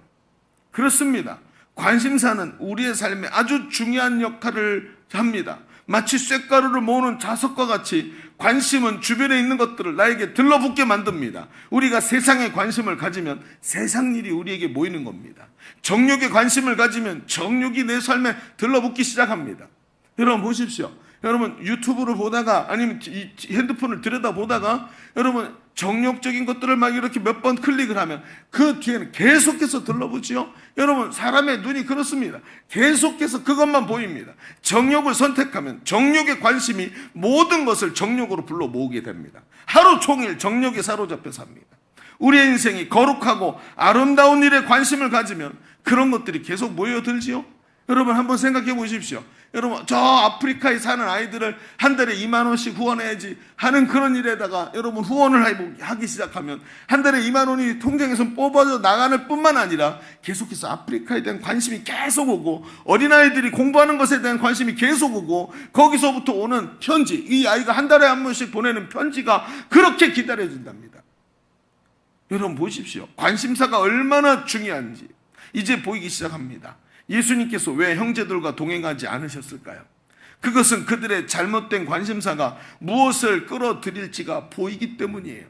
그렇습니다. 관심사는 우리의 삶에 아주 중요한 역할을 합니다. 마치 쇳가루를 모으는 자석과 같이 관심은 주변에 있는 것들을 나에게 들러붙게 만듭니다. 우리가 세상에 관심을 가지면 세상 일이 우리에게 모이는 겁니다. 정욕에 관심을 가지면 정욕이 내 삶에 들러붙기 시작합니다. 여러분 보십시오. 여러분 유튜브를 보다가 아니면 이 핸드폰을 들여다보다가 여러분 정욕적인 것들을 막 이렇게 몇 번 클릭을 하면 그 뒤에는 계속해서 들러붙지요. 여러분, 사람의 눈이 그렇습니다. 계속해서 그것만 보입니다. 정욕을 선택하면 정욕의 관심이 모든 것을 정욕으로 불러 모으게 됩니다. 하루 종일 정욕에 사로잡혀 삽니다. 우리의 인생이 거룩하고 아름다운 일에 관심을 가지면 그런 것들이 계속 모여들지요. 여러분, 한번 생각해 보십시오. 여러분, 저 아프리카에 사는 아이들을 한 달에 2만 원씩 후원해야지 하는 그런 일에다가 여러분 후원을 하기 시작하면 한 달에 2만 원이 통장에서 뽑아져 나가는 뿐만 아니라 계속해서 아프리카에 대한 관심이 계속 오고, 어린아이들이 공부하는 것에 대한 관심이 계속 오고, 거기서부터 오는 편지, 이 아이가 한 달에 한 번씩 보내는 편지가 그렇게 기다려진답니다. 여러분 보십시오. 관심사가 얼마나 중요한지 이제 보이기 시작합니다. 예수님께서 왜 형제들과 동행하지 않으셨을까요? 그것은 그들의 잘못된 관심사가 무엇을 끌어들일지가 보이기 때문이에요.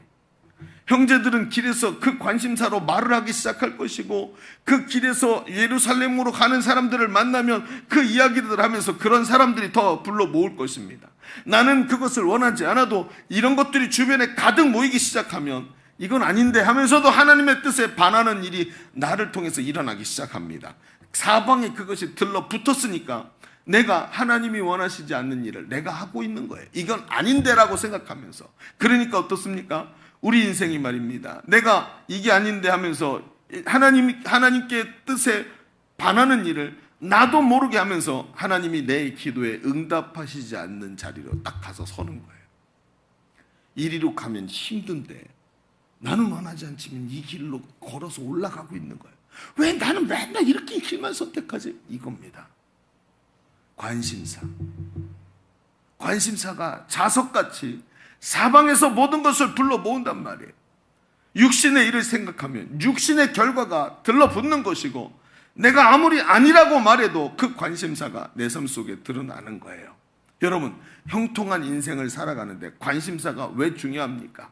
형제들은 길에서 그 관심사로 말을 하기 시작할 것이고, 그 길에서 예루살렘으로 가는 사람들을 만나면 그 이야기들을 하면서 그런 사람들이 더 불러 모을 것입니다. 나는 그것을 원하지 않아도 이런 것들이 주변에 가득 모이기 시작하면 이건 아닌데 하면서도 하나님의 뜻에 반하는 일이 나를 통해서 일어나기 시작합니다. 사방에 그것이 들러붙었으니까 내가 하나님이 원하시지 않는 일을 내가 하고 있는 거예요. 이건 아닌데라고 생각하면서. 그러니까 어떻습니까? 우리 인생이 말입니다. 내가 이게 아닌데 하면서 하나님께 뜻에 반하는 일을 나도 모르게 하면서 하나님이 내 기도에 응답하시지 않는 자리로 딱 가서 서는 거예요. 이리로 가면 힘든데 나는 원하지 않지만 이 길로 걸어서 올라가고 있는 거예요. 왜 나는 맨날 이렇게 길만 선택하지? 이겁니다. 관심사가 자석같이 사방에서 모든 것을 불러 모은단 말이에요. 육신의 일을 생각하면 육신의 결과가 들러붙는 것이고, 내가 아무리 아니라고 말해도 그 관심사가 내 삶 속에 드러나는 거예요. 여러분, 형통한 인생을 살아가는데 관심사가 왜 중요합니까?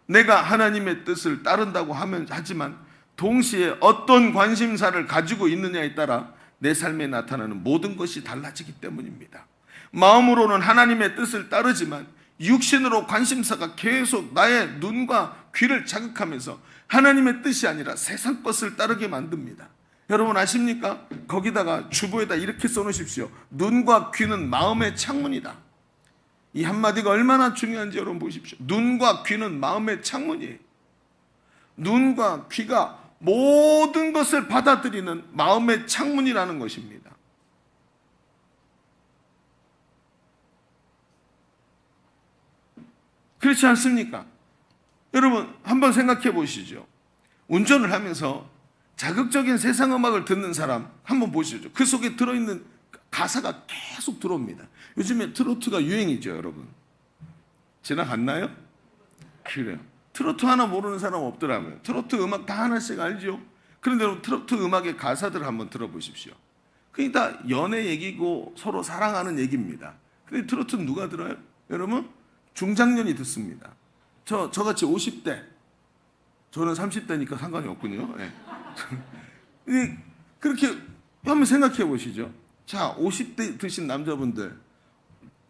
내가 하나님의 뜻을 따른다고 하지만 동시에 어떤 관심사를 가지고 있느냐에 따라 내 삶에 나타나는 모든 것이 달라지기 때문입니다. 마음으로는 하나님의 뜻을 따르지만 육신으로 관심사가 계속 나의 눈과 귀를 자극하면서 하나님의 뜻이 아니라 세상 것을 따르게 만듭니다. 여러분 아십니까? 거기다가 주보에다 이렇게 써놓으십시오. 눈과 귀는 마음의 창문이다. 이 한마디가 얼마나 중요한지 여러분 보십시오. 눈과 귀는 마음의 창문이에요. 눈과 귀가 모든 것을 받아들이는 마음의 창문이라는 것입니다. 그렇지 않습니까? 여러분 한번 생각해 보시죠. 운전을 하면서 자극적인 세상 음악을 듣는 사람 한번 보시죠. 그 속에 들어있는 가사가 계속 들어옵니다. 요즘에 트로트가 유행이죠, 여러분. 지나갔나요? 그래요. 트로트 하나 모르는 사람 없더라고요. 트로트 음악 다 하나씩 알죠? 그런데 여러분 트로트 음악의 가사들을 한번 들어보십시오. 그게 다 연애 얘기고 서로 사랑하는 얘기입니다. 근데 트로트는 누가 들어요? 여러분 중장년이 듣습니다. 저같이 50대, 저는 30대니까 상관이 없군요. 네. 그렇게 한번 생각해 보시죠. 자, 50대 드신 남자분들,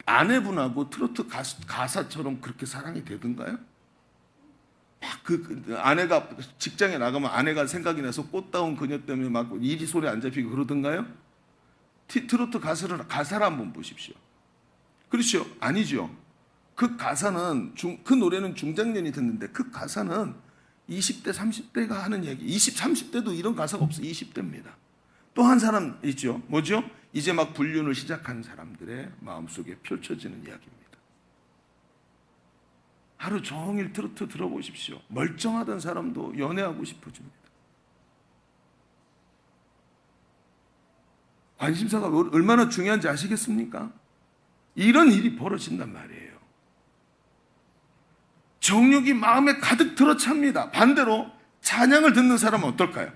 아내분하고 트로트 가사처럼 그렇게 사랑이 되던가요? 그 아내가 직장에 나가면 아내가 생각이 나서 꽃다운 그녀 때문에 막 일이 소리 안 잡히고 그러던가요? 트로트 가사를 한번 보십시오. 그렇죠? 아니죠. 그 가사는 그 노래는 중장년이 듣는데 그 가사는 20대, 30대가 하는 얘기. 20, 30대도 이런 가사가 없어요. 20대입니다. 또 한 사람 있죠. 뭐죠? 이제 막 불륜을 시작한 사람들의 마음속에 펼쳐지는 이야기입니다. 하루 종일 트로트 들어보십시오. 멀쩡하던 사람도 연애하고 싶어집니다. 관심사가 얼마나 중요한지 아시겠습니까? 이런 일이 벌어진단 말이에요. 정욕이 마음에 가득 들어찹니다. 반대로 찬양을 듣는 사람은 어떨까요?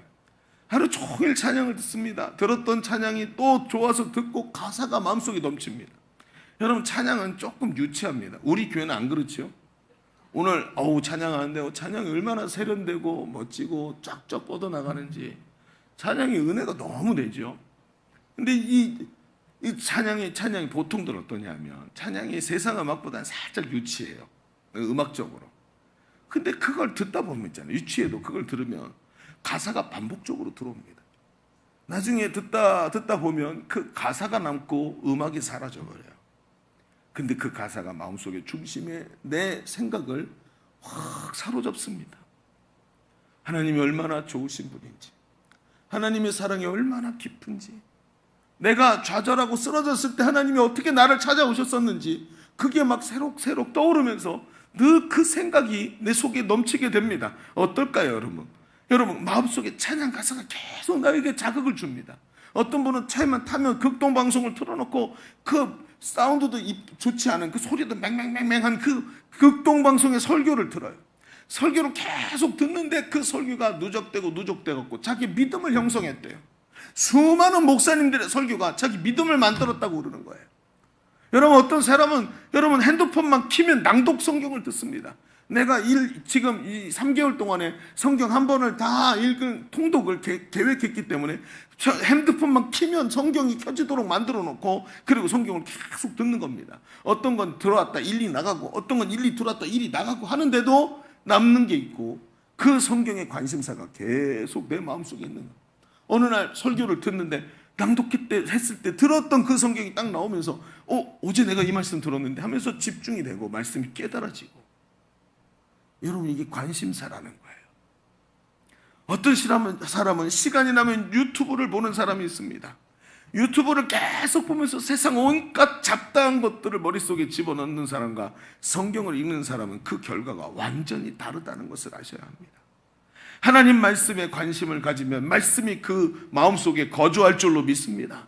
하루 종일 찬양을 듣습니다. 들었던 찬양이 또 좋아서 듣고 가사가 마음속에 넘칩니다. 여러분 찬양은 조금 유치합니다. 우리 교회는 안 그렇죠? 오늘 찬양하는데 찬양이 얼마나 세련되고 멋지고 쫙쫙 뻗어나가는지 찬양이 은혜가 너무 되죠. 근데 이 찬양이 보통들 어떠냐면 찬양이 세상 음악보다는 살짝 유치해요. 음악적으로. 근데 그걸 듣다 보면 있잖아요. 유치해도 그걸 들으면 가사가 반복적으로 들어옵니다. 나중에 듣다 보면 그 가사가 남고 음악이 사라져버려요. 근데 그 가사가 마음속에 중심에 내 생각을 확 사로잡습니다. 하나님이 얼마나 좋으신 분인지, 하나님의 사랑이 얼마나 깊은지, 내가 좌절하고 쓰러졌을 때 하나님이 어떻게 나를 찾아오셨었는지 그게 막 새록새록 떠오르면서 늘 그 생각이 내 속에 넘치게 됩니다. 어떨까요, 여러분? 여러분, 마음속에 찬양 가사가 계속 나에게 자극을 줍니다. 어떤 분은 차에만 타면 극동방송을 틀어놓고 그 사운드도 좋지 않은 그 소리도 맹맹맹맹한 그 극동방송의 설교를 들어요. 설교를 계속 듣는데 그 설교가 누적되고 자기 믿음을 형성했대요. 수많은 목사님들의 설교가 자기 믿음을 만들었다고 그러는 거예요. 여러분, 어떤 사람은 여러분 핸드폰만 키면 낭독 성경을 듣습니다. 내가 지금 이 3개월 동안에 성경 한 번을 다 읽은 통독을 계획했기 때문에 핸드폰만 키면 성경이 켜지도록 만들어 놓고 그리고 성경을 계속 듣는 겁니다. 어떤 건 들어왔다 1이 나가고 어떤 건 1이 들어왔다 1이 나가고 하는데도 남는 게 있고 그 성경의 관심사가 계속 내 마음속에 있는 거예요. 어느 날 설교를 듣는데 했을 때 들었던 그 성경이 딱 나오면서 어제 내가 이 말씀 들었는데 하면서 집중이 되고 말씀이 깨달아지고. 여러분, 이게 관심사라는 거예요. 어떤 사람은 시간이 나면 유튜브를 보는 사람이 있습니다. 유튜브를 계속 보면서 세상 온갖 잡다한 것들을 머릿속에 집어넣는 사람과 성경을 읽는 사람은 그 결과가 완전히 다르다는 것을 아셔야 합니다. 하나님 말씀에 관심을 가지면 말씀이 그 마음속에 거주할 줄로 믿습니다.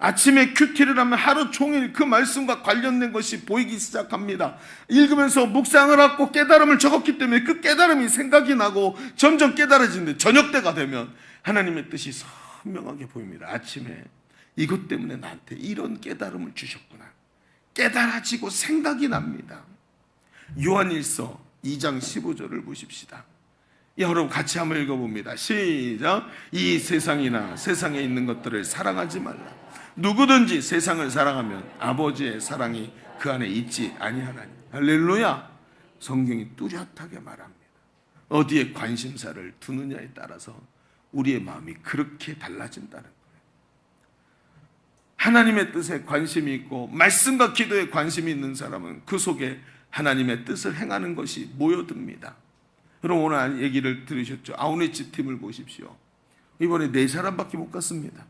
아침에 큐티를 하면 하루 종일 그 말씀과 관련된 것이 보이기 시작합니다. 읽으면서 묵상을 하고 깨달음을 적었기 때문에 그 깨달음이 생각이 나고 점점 깨달아지는데 저녁 때가 되면 하나님의 뜻이 선명하게 보입니다. 아침에 이것 때문에 나한테 이런 깨달음을 주셨구나. 깨달아지고 생각이 납니다. 요한일서 2장 15절을 보십시다. 여러분 같이 한번 읽어봅니다. 시작. 이 세상이나 세상에 있는 것들을 사랑하지 말라. 누구든지 세상을 사랑하면 아버지의 사랑이 그 안에 있지 아니하나니. 할렐루야. 성경이 뚜렷하게 말합니다. 어디에 관심사를 두느냐에 따라서 우리의 마음이 그렇게 달라진다는 거예요. 하나님의 뜻에 관심이 있고 말씀과 기도에 관심이 있는 사람은 그 속에 하나님의 뜻을 행하는 것이 모여듭니다. 여러분, 오늘 얘기를 들으셨죠? 아우니치 팀을 보십시오. 이번에 4사람밖에 못 갔습니다.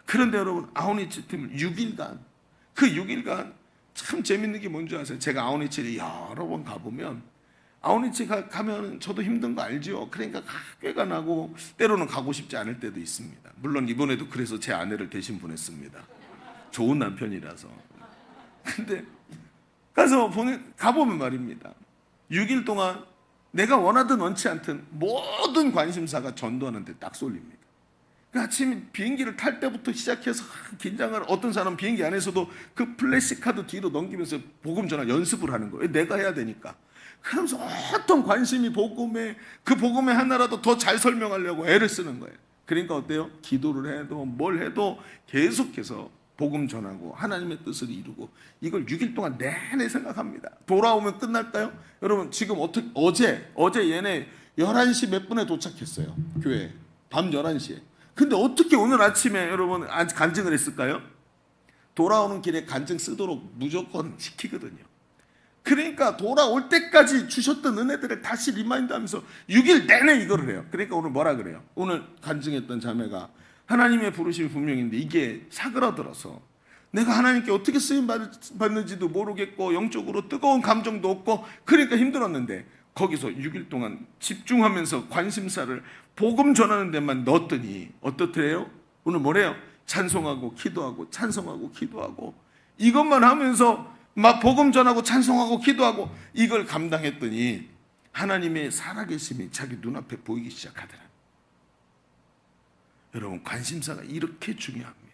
그런데 여러분, 아우니치 팀을 6일간, 그 6일간 참 재밌는 게 뭔지 아세요? 제가 아우니치를 여러 번 가보면 아우니치 가면 저도 힘든 거 알죠? 그러니까 꾀가 나고 때로는 가고 싶지 않을 때도 있습니다. 물론 이번에도 그래서 제 아내를 대신 보냈습니다. 좋은 남편이라서. 근데 가보면 말입니다. 6일 동안 내가 원하든 원치 않든 모든 관심사가 전도하는 데 딱 쏠립니다. 그 아침 비행기를 탈 때부터 시작해서 긴장을, 어떤 사람은 비행기 안에서도 그 플래시카드 뒤로 넘기면서 복음 전화 연습을 하는 거예요. 내가 해야 되니까. 그러면서 어떤 관심이 복음에, 그 복음에 하나라도 더 잘 설명하려고 애를 쓰는 거예요. 그러니까 어때요? 기도를 해도 뭘 해도 계속해서 복음 전하고 하나님의 뜻을 이루고 이걸 6일 동안 내내 생각합니다. 돌아오면 끝날까요? 여러분, 지금 어제 얘네 11시 몇 분에 도착했어요. 교회. 밤 11시에. 근데 어떻게 오늘 아침에 여러분 간증을 했을까요? 돌아오는 길에 간증 쓰도록 무조건 시키거든요. 그러니까 돌아올 때까지 주셨던 은혜들을 다시 리마인드하면서 6일 내내 이거를 해요. 그러니까 오늘 뭐라 그래요? 오늘 간증했던 자매가 하나님의 부르심이 분명인데 이게 사그라들어서 내가 하나님께 어떻게 쓰임 받는지도 모르겠고 영적으로 뜨거운 감정도 없고 그러니까 힘들었는데 거기서 6일 동안 집중하면서 관심사를 복음 전하는 데만 넣었더니 어떻대요? 오늘 뭐래요? 찬송하고 기도하고 찬송하고 기도하고 이것만 하면서 막 복음 전하고 찬송하고 기도하고 이걸 감당했더니 하나님의 살아계심이 자기 눈앞에 보이기 시작하더라. 여러분, 관심사가 이렇게 중요합니다.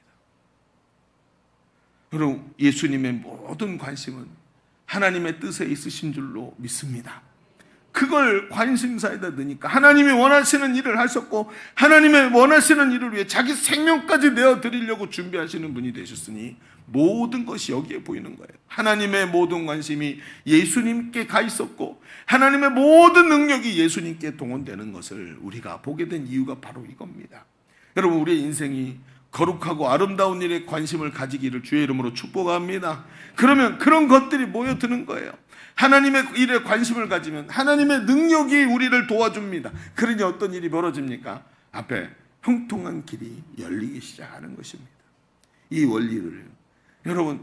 여러분, 예수님의 모든 관심은 하나님의 뜻에 있으신 줄로 믿습니다. 그걸 관심사에다 넣으니까 하나님이 원하시는 일을 하셨고 하나님의 원하시는 일을 위해 자기 생명까지 내어드리려고 준비하시는 분이 되셨으니 모든 것이 여기에 보이는 거예요. 하나님의 모든 관심이 예수님께 가 있었고 하나님의 모든 능력이 예수님께 동원되는 것을 우리가 보게 된 이유가 바로 이겁니다. 여러분, 우리의 인생이 거룩하고 아름다운 일에 관심을 가지기를 주의 이름으로 축복합니다. 그러면 그런 것들이 모여드는 거예요. 하나님의 일에 관심을 가지면 하나님의 능력이 우리를 도와줍니다. 그러니 어떤 일이 벌어집니까? 앞에 형통한 길이 열리기 시작하는 것입니다. 이 원리를 여러분,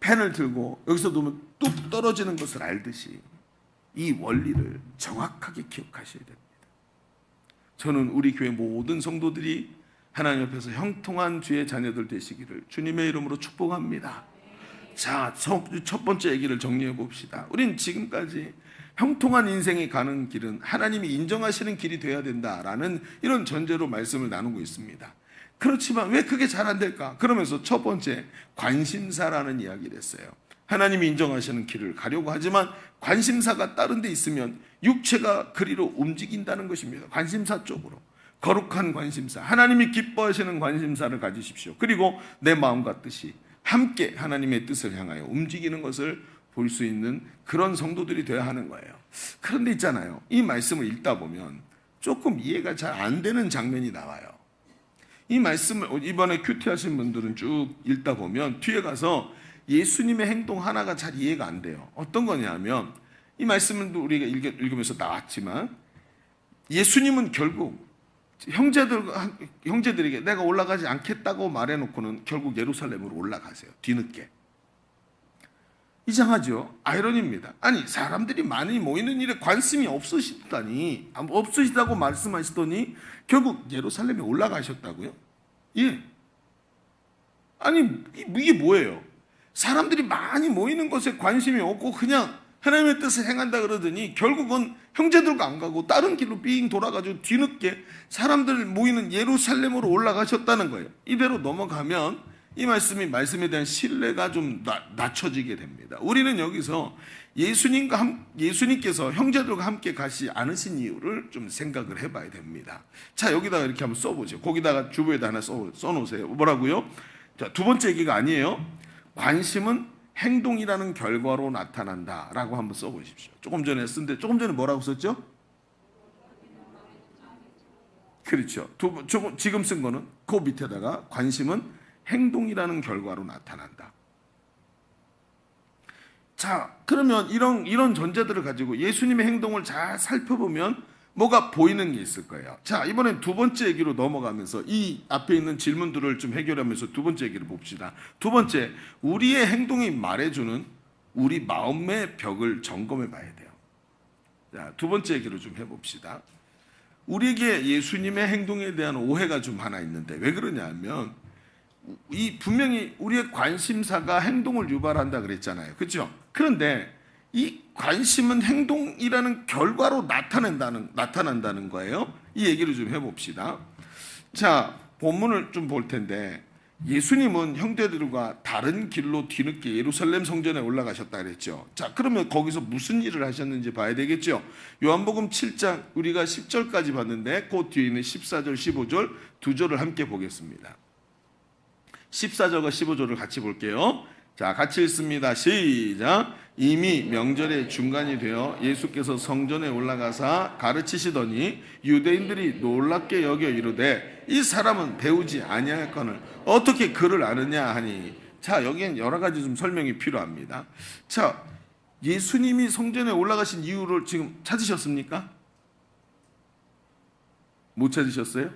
펜을 들고 여기서 놓으면 뚝 떨어지는 것을 알듯이 이 원리를 정확하게 기억하셔야 됩니다. 저는 우리 교회 모든 성도들이 하나님 옆에서 형통한 주의 자녀들 되시기를 주님의 이름으로 축복합니다. 자, 첫 번째 얘기를 정리해 봅시다. 우린 지금까지 형통한 인생이 가는 길은 하나님이 인정하시는 길이 되어야 된다라는 이런 전제로 말씀을 나누고 있습니다. 그렇지만 왜 그게 잘 안 될까? 그러면서 첫 번째, 관심사라는 이야기를 했어요. 하나님이 인정하시는 길을 가려고 하지만 관심사가 다른 데 있으면 육체가 그리로 움직인다는 것입니다. 관심사 쪽으로. 거룩한 관심사, 하나님이 기뻐하시는 관심사를 가지십시오. 그리고 내 마음과 뜻이 함께 하나님의 뜻을 향하여 움직이는 것을 볼 수 있는 그런 성도들이 되어야 하는 거예요. 그런데 있잖아요, 이 말씀을 읽다 보면 조금 이해가 잘 안 되는 장면이 나와요. 이 말씀을 이번에 큐티하신 분들은 쭉 읽다 보면 뒤에 가서 예수님의 행동 하나가 잘 이해가 안 돼요. 어떤 거냐면 이 말씀은 우리가 읽으면서 나왔지만 예수님은 결국 형제들에게 내가 올라가지 않겠다고 말해놓고는 결국 예루살렘으로 올라가세요. 뒤늦게. 이상하죠? 아이러니입니다. 아니, 사람들이 많이 모이는 일에 관심이 없으시다고 말씀하시더니 결국 예루살렘에 올라가셨다고요? 예. 아니, 이게 뭐예요? 사람들이 많이 모이는 것에 관심이 없고 그냥 하나님의 뜻을 행한다 그러더니 결국은 형제들과 안 가고 다른 길로 삥 돌아가지고 뒤늦게 사람들 모이는 예루살렘으로 올라가셨다는 거예요. 이대로 넘어가면 이 말씀에 대한 신뢰가 좀 낮춰지게 됩니다. 우리는 여기서 예수님께서 형제들과 함께 가시 않으신 이유를 좀 생각을 해봐야 됩니다. 자, 여기다가 이렇게 한번 써보죠. 거기다가 주부에다 하나 써놓으세요. 뭐라고요? 자, 두 번째 얘기가 아니에요. 관심은 행동이라는 결과로 나타난다라고 한번 써보십시오. 조금 전에 쓴데 조금 전에 뭐라고 썼죠? 그렇죠. 지금 쓴 거는 그 밑에다가 관심은 행동이라는 결과로 나타난다. 자, 그러면 이런 전제들을 가지고 예수님의 행동을 잘 살펴보면 뭐가 보이는 게 있을 거예요. 자, 이번엔 두 번째 얘기로 넘어가면서 이 앞에 있는 질문들을 좀 해결하면서 두 번째 얘기를 봅시다. 두 번째, 우리의 행동이 말해주는 우리 마음의 벽을 점검해 봐야 돼요. 자, 두 번째 얘기를 좀 해봅시다. 우리에게 예수님의 행동에 대한 오해가 좀 하나 있는데 왜 그러냐면 분명히 우리의 관심사가 행동을 유발한다 그랬잖아요. 그렇죠? 그런데 이 관심은 행동이라는 결과로 나타난다는 거예요. 이 얘기를 좀 해봅시다. 자, 본문을 좀 볼 텐데 예수님은 형제들과 다른 길로 뒤늦게 예루살렘 성전에 올라가셨다 그랬죠. 자, 그러면 거기서 무슨 일을 하셨는지 봐야 되겠죠. 요한복음 7장 우리가 10절까지 봤는데 그 뒤에 있는 14절, 15절 두 절을 함께 보겠습니다. 14절과 15절을 같이 볼게요. 자, 같이 읽습니다. 시작. 이미 명절의 중간이 되어 예수께서 성전에 올라가사 가르치시더니 유대인들이 놀랍게 여겨 이르되 이 사람은 배우지 아니하였거늘 어떻게 그를 아느냐 하니. 자, 여기엔 여러 가지 좀 설명이 필요합니다. 자, 예수님이 성전에 올라가신 이유를 지금 찾으셨습니까? 못 찾으셨어요?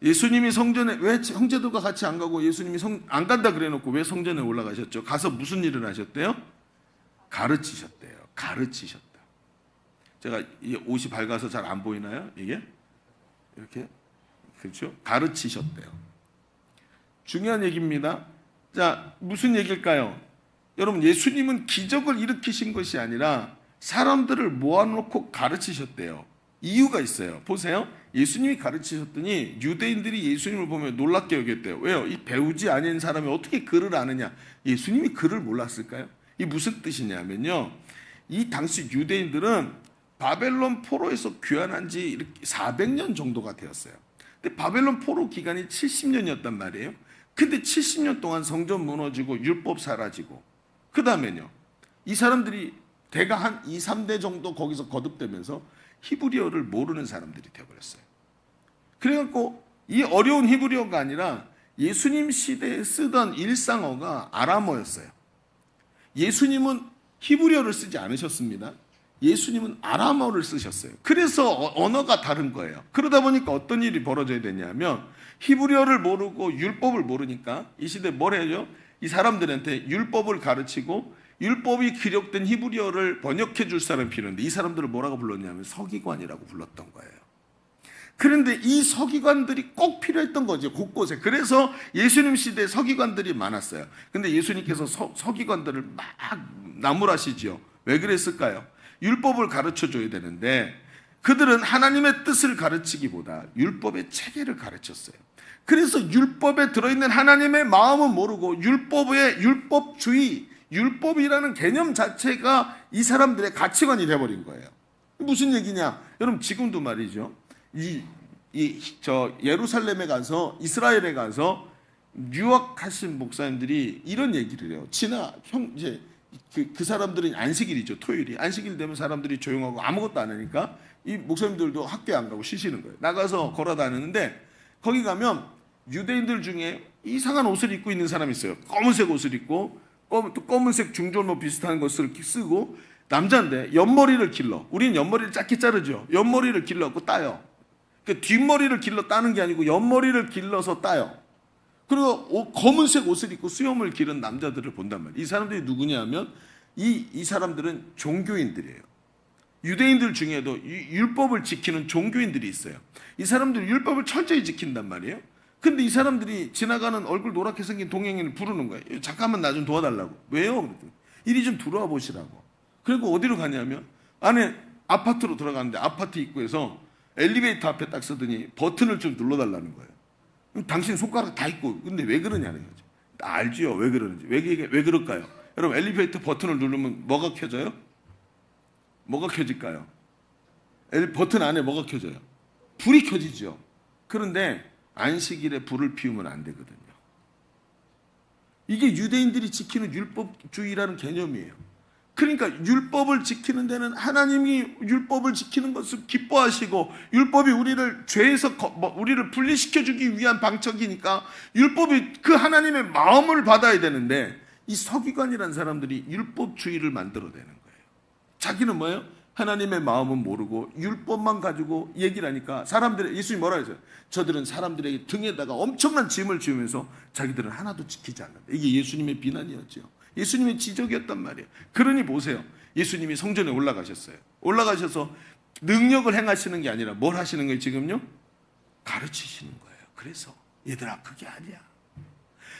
예수님이 성전에 왜 형제들과 같이 안 가고 예수님이 안 간다 그래 놓고 왜 성전에 올라가셨죠? 가서 무슨 일을 하셨대요? 가르치셨대요. 가르치셨다. 제가 이 옷이 밝아서 잘 안 보이나요? 이게? 이렇게? 그렇죠? 가르치셨대요. 중요한 얘기입니다. 자, 무슨 얘기일까요? 여러분, 예수님은 기적을 일으키신 것이 아니라 사람들을 모아놓고 가르치셨대요. 이유가 있어요. 보세요. 예수님이 가르치셨더니 유대인들이 예수님을 보면 놀랍게 여겼대요. 왜요? 이 배우지 아닌 사람이 어떻게 글을 아느냐? 예수님이 글을 몰랐을까요? 이 무슨 뜻이냐면요, 이 당시 유대인들은 바벨론 포로에서 귀환한 지 이렇게 400년 정도가 되었어요. 근데 바벨론 포로 기간이 70년이었단 말이에요. 근데 70년 동안 성전 무너지고 율법 사라지고, 그 다음에요, 이 사람들이 대가 한 2, 3대 정도 거기서 거듭되면서 히브리어를 모르는 사람들이 되어버렸어요. 그래갖고 이 어려운 히브리어가 아니라 예수님 시대에 쓰던 일상어가 아람어였어요. 예수님은 히브리어를 쓰지 않으셨습니다. 예수님은 아람어를 쓰셨어요. 그래서 언어가 다른 거예요. 그러다 보니까 어떤 일이 벌어져야 되냐면, 히브리어를 모르고 율법을 모르니까 이 시대에 뭘 해요? 이 사람들한테 율법을 가르치고 율법이 기록된 히브리어를 번역해 줄 사람이 필요한데, 이 사람들을 뭐라고 불렀냐면 서기관이라고 불렀던 거예요. 그런데 이 서기관들이 꼭 필요했던 거죠, 곳곳에. 그래서 예수님 시대에 서기관들이 많았어요. 근데 예수님께서 서기관들을 막 나무라시죠. 왜 그랬을까요? 율법을 가르쳐 줘야 되는데 그들은 하나님의 뜻을 가르치기보다 율법의 체계를 가르쳤어요. 그래서 율법에 들어있는 하나님의 마음은 모르고 율법의 율법주의, 율법이라는 개념 자체가 이 사람들의 가치관이 돼버린 거예요. 무슨 얘기냐? 여러분, 지금도 말이죠. 예루살렘에 가서, 이스라엘에 가서 유학하신 목사님들이 이런 얘기를 해요. 이제 그 사람들은 안식일이죠. 토요일이. 안식일 되면 사람들이 조용하고 아무것도 안 하니까 이 목사님들도 학교에 안 가고 쉬시는 거예요. 나가서 걸어 다니는데 거기 가면 유대인들 중에 이상한 옷을 입고 있는 사람이 있어요. 검은색 옷을 입고 또 검은색 중절모 비슷한 것을 쓰고, 남자인데 옆머리를 길러. 우리는 옆머리를 짧게 자르죠. 옆머리를 길러갖고 따요. 그러니까 뒷머리를 길러 따는 게 아니고 옆머리를 길러서 따요. 그리고 검은색 옷을 입고 수염을 기른 남자들을 본단 말이에요. 이 사람들이 누구냐 하면 이 사람들은 종교인들이에요. 유대인들 중에도 율법을 지키는 종교인들이 있어요. 이 사람들은 율법을 철저히 지킨단 말이에요. 근데 이 사람들이 지나가는 얼굴 노랗게 생긴 동양인을 부르는 거예요. 잠깐만 나 좀 도와달라고. 왜요? 이리 좀 들어와 보시라고. 그리고 어디로 가냐면 안에 아파트로 들어가는데 아파트 입구에서 엘리베이터 앞에 딱 서더니 버튼을 좀 눌러달라는 거예요. 당신 손가락 다 있고, 근데 왜 그러냐는 거죠. 알지요, 왜 그러는지. 왜 그럴까요? 여러분, 엘리베이터 버튼을 누르면 뭐가 켜져요? 뭐가 켜질까요? 버튼 안에 뭐가 켜져요? 불이 켜지죠. 그런데 안식일에 불을 피우면 안 되거든요. 이게 유대인들이 지키는 율법주의라는 개념이에요. 그러니까 율법을 지키는 데는 하나님이 율법을 지키는 것을 기뻐하시고, 율법이 우리를 죄에서 우리를 분리시켜 주기 위한 방책이니까 율법이 그 하나님의 마음을 받아야 되는데, 이 서기관이라는 사람들이 율법주의를 만들어내는 거예요. 자기는 뭐예요? 하나님의 마음은 모르고 율법만 가지고 얘기를 하니까 사람들이, 예수님이 뭐라 했어요? 저들은 사람들에게 등에다가 엄청난 짐을 지으면서 자기들은 하나도 지키지 않는다. 이게 예수님의 비난이었죠. 예수님의 지적이었단 말이에요. 그러니 보세요. 예수님이 성전에 올라가셨어요. 올라가셔서 능력을 행하시는 게 아니라 뭘 하시는 거예요 지금요? 가르치시는 거예요. 그래서 얘들아, 그게 아니야.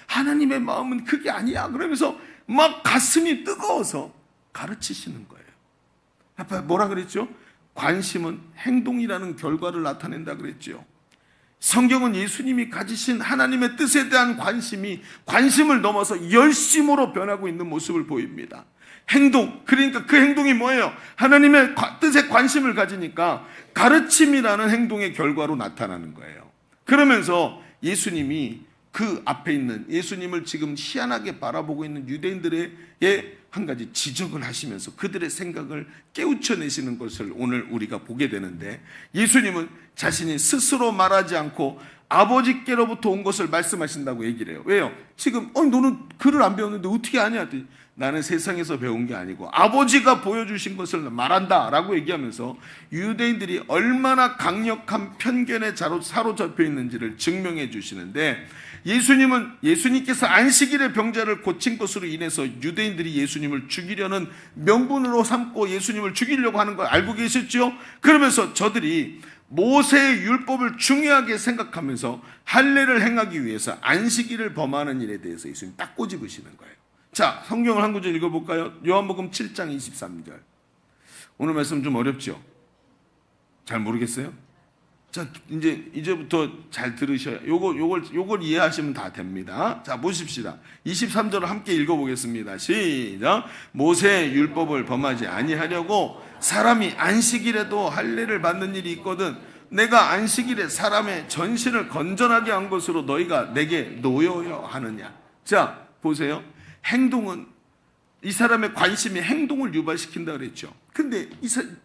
하나님의 마음은 그게 아니야. 그러면서 막 가슴이 뜨거워서 가르치시는 거예요. 아까 뭐라 그랬죠? 관심은 행동이라는 결과를 나타낸다 그랬죠. 성경은 예수님이 가지신 하나님의 뜻에 대한 관심을 넘어서 열심으로 변하고 있는 모습을 보입니다. 행동, 그러니까 그 행동이 뭐예요? 하나님의 뜻에 관심을 가지니까 가르침이라는 행동의 결과로 나타나는 거예요. 그러면서 예수님이 그 앞에 있는, 예수님을 지금 희한하게 바라보고 있는 유대인들에게 한 가지 지적을 하시면서 그들의 생각을 깨우쳐내시는 것을 오늘 우리가 보게 되는데, 예수님은 자신이 스스로 말하지 않고 아버지께로부터 온 것을 말씀하신다고 얘기를 해요. 왜요? 지금 너는 글을 안 배웠는데 어떻게 아냐? 나는 세상에서 배운 게 아니고 아버지가 보여주신 것을 말한다 라고 얘기하면서 유대인들이 얼마나 강력한 편견에 사로잡혀 있는지를 증명해 주시는데, 예수님께서 안식일의 병자를 고친 것으로 인해서 유대인들이 예수님을 죽이려는 명분으로 삼고 예수님을 죽이려고 하는 걸 알고 계셨죠? 그러면서 저들이 모세의 율법을 중요하게 생각하면서 할례를 행하기 위해서 안식일을 범하는 일에 대해서 예수님 딱 꼬집으시는 거예요. 자, 성경을 한 구절 읽어볼까요? 요한복음 7장 23절. 오늘 말씀 좀 어렵죠? 잘 모르겠어요? 자, 이제부터 잘 들으셔야, 요걸 이해하시면 다 됩니다. 자, 보십시다. 23절을 함께 읽어보겠습니다. 시작. 모세의 율법을 범하지 아니하려고 사람이 안식일에도 할례를 받는 일이 있거든 내가 안식일에 사람의 전신을 건전하게 한 것으로 너희가 내게 노여야 하느냐. 자, 보세요. 행동은, 이 사람의 관심이 행동을 유발시킨다 그랬죠. 근데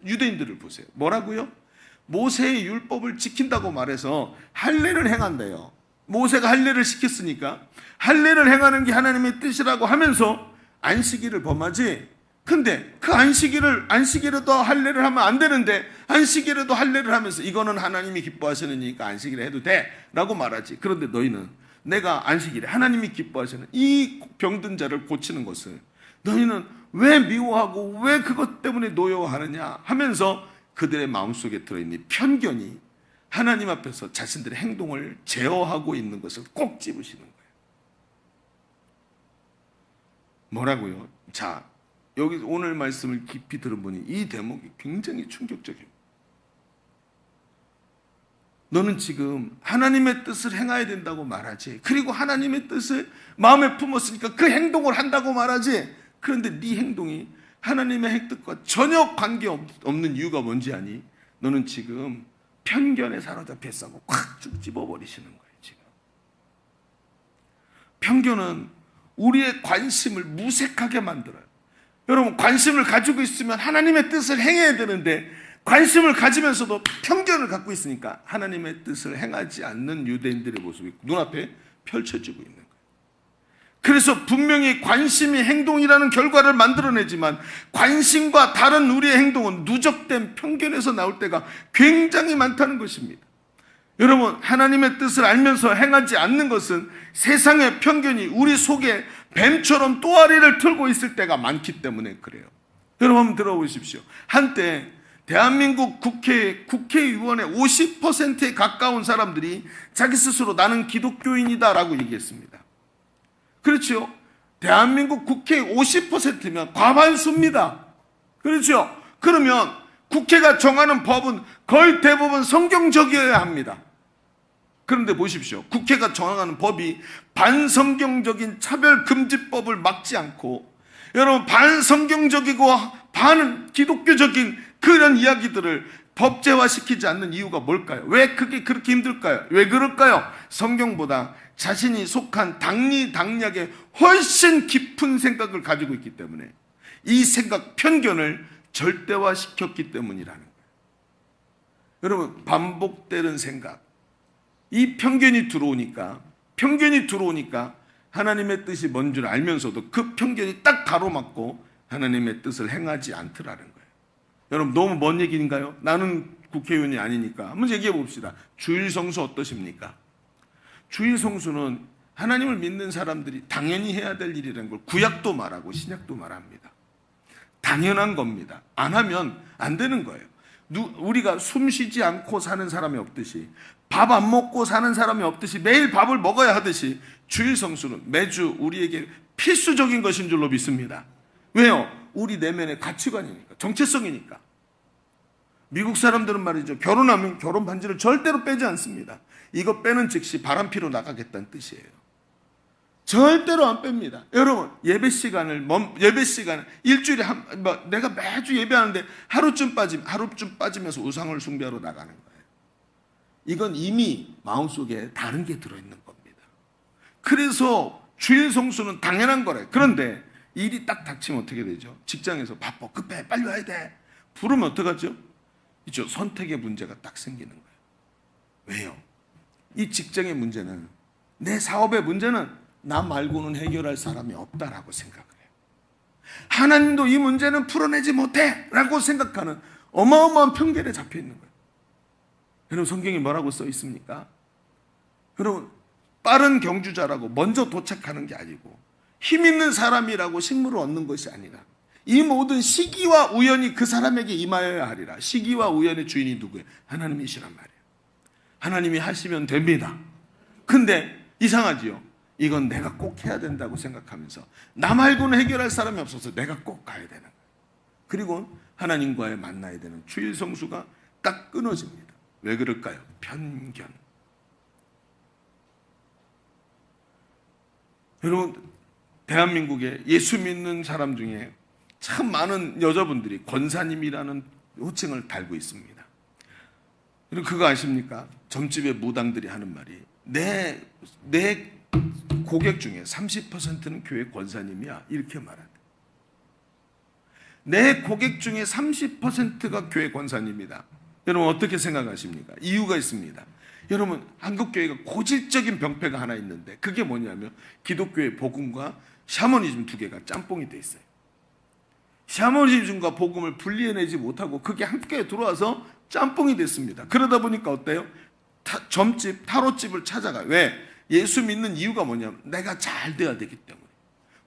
유대인들을 보세요. 뭐라고요? 모세의 율법을 지킨다고 말해서 할례를 행한대요. 모세가 할례를 시켰으니까 할례를 행하는 게 하나님의 뜻이라고 하면서 안식일을 범하지. 근데 그 안식일에도 할례를 하면 안 되는데 안식일에도 할례를 하면서 이거는 하나님이 기뻐하시니까 안식일에 해도 돼 라고 말하지. 그런데 너희는 내가 안식일에 하나님이 기뻐하시는 이 병든 자를 고치는 것을 너희는 왜 미워하고 왜 그것 때문에 노여워하느냐 하면서 그들의 마음속에 들어있는 편견이 하나님 앞에서 자신들의 행동을 제어하고 있는 것을 꼭 집으시는 거예요. 뭐라고요? 자, 여기 오늘 말씀을 깊이 들어보니 이 대목이 굉장히 충격적이에요. 너는 지금 하나님의 뜻을 행해야 된다고 말하지. 그리고 하나님의 뜻을 마음에 품었으니까 그 행동을 한다고 말하지. 그런데 네 행동이 하나님의 뜻과 전혀 관계없는 이유가 뭔지 아니? 너는 지금 편견에 사로잡혀 있고 콱 집어버리시는 거예요. 지금 편견은 우리의 관심을 무색하게 만들어요. 여러분, 관심을 가지고 있으면 하나님의 뜻을 행해야 되는데 관심을 가지면서도 편견을 갖고 있으니까 하나님의 뜻을 행하지 않는 유대인들의 모습이 눈앞에 펼쳐지고 있는 거예요. 그래서 분명히 관심이 행동이라는 결과를 만들어내지만 관심과 다른 우리의 행동은 누적된 편견에서 나올 때가 굉장히 많다는 것입니다. 여러분, 하나님의 뜻을 알면서 행하지 않는 것은 세상의 편견이 우리 속에 뱀처럼 또아리를 틀고 있을 때가 많기 때문에 그래요. 여러분 한번 들어보십시오. 한때 대한민국 국회의원의 50%에 가까운 사람들이 자기 스스로 나는 기독교인이다 라고 얘기했습니다. 그렇죠? 대한민국 국회의 50%면 과반수입니다. 그렇죠? 그러면 국회가 정하는 법은 거의 대부분 성경적이어야 합니다. 그런데 보십시오. 국회가 정하는 법이 반성경적인 차별금지법을 막지 않고 여러분 반성경적이고 반기독교적인 그런 이야기들을 법제화시키지 않는 이유가 뭘까요? 왜 그게 그렇게 힘들까요? 왜 그럴까요? 성경보다 자신이 속한 당리당략에 훨씬 깊은 생각을 가지고 있기 때문에 이 생각 편견을 절대화시켰기 때문이라는 거예요. 여러분, 반복되는 생각, 이 편견이 들어오니까 하나님의 뜻이 뭔 줄 알면서도 그 편견이 딱 가로막고 하나님의 뜻을 행하지 않더라는 거예요. 여러분, 너무 먼 얘기인가요? 나는 국회의원이 아니니까 한번 얘기해 봅시다. 주일 성수 어떠십니까? 주일 성수는 하나님을 믿는 사람들이 당연히 해야 될 일이라는 걸 구약도 말하고 신약도 말합니다. 당연한 겁니다. 안 하면 안 되는 거예요. 우리가 숨 쉬지 않고 사는 사람이 없듯이 밥 안 먹고 사는 사람이 없듯이 매일 밥을 먹어야 하듯이 주일 성수는 매주 우리에게 필수적인 것인 줄로 믿습니다. 왜요? 우리 내면의 가치관이니까, 정체성이니까. 미국 사람들은 말이죠, 결혼하면 결혼 반지를 절대로 빼지 않습니다. 이거 빼는 즉시 바람피로 나가겠다는 뜻이에요. 절대로 안 뺍니다. 여러분, 예배 시간을 일주일에 내가 매주 예배하는데 하루쯤 빠지면서 우상을 숭배하러 나가는 거예요. 이건 이미 마음속에 다른 게 들어있는 겁니다. 그래서 주일 성수는 당연한 거래. 그런데 일이 딱 닥치면 어떻게 되죠? 직장에서 바빠, 급해, 빨리 와야 돼. 부르면 어떡하죠? 이죠, 선택의 문제가 딱 생기는 거예요. 왜요? 이 직장의 문제는, 내 사업의 문제는 나 말고는 해결할 사람이 없다라고 생각을 해요. 하나님도 이 문제는 풀어내지 못해 라고 생각하는 어마어마한 편견에 잡혀 있는 거예요. 여러분, 성경에 뭐라고 써 있습니까? 여러분, 빠른 경주자라고 먼저 도착하는 게 아니고 힘 있는 사람이라고 식물을 얻는 것이 아니라 이 모든 시기와 우연이 그 사람에게 임하여야 하리라. 시기와 우연의 주인이 누구예요? 하나님이시란 말이에요. 하나님이 하시면 됩니다. 근데 이상하지요? 이건 내가 꼭 해야 된다고 생각하면서 나 말고는 해결할 사람이 없어서 내가 꼭 가야 되는 거예요. 그리고 하나님과의 만나야 되는 주일 성수가 딱 끊어집니다. 왜 그럴까요? 편견. 여러분, 대한민국에 예수 믿는 사람 중에 참 많은 여자분들이 권사님이라는 호칭을 달고 있습니다. 여러분, 그거 아십니까? 점집의 무당들이 하는 말이 내 고객 중에 30%는 교회 권사님이야, 이렇게 말한다. 내 고객 중에 30%가 교회 권사님이다. 여러분, 어떻게 생각하십니까? 이유가 있습니다. 여러분, 한국교회가 고질적인 병폐가 하나 있는데 그게 뭐냐면 기독교의 복음과 샤머니즘 두 개가 짬뽕이 돼 있어요. 샤머니즘과 복음을 분리해내지 못하고 그게 함께 들어와서 짬뽕이 됐습니다. 그러다 보니까 어때요? 점집, 타로집을 찾아가요. 왜? 예수 믿는 이유가 뭐냐면 내가 잘 돼야 되기 때문에.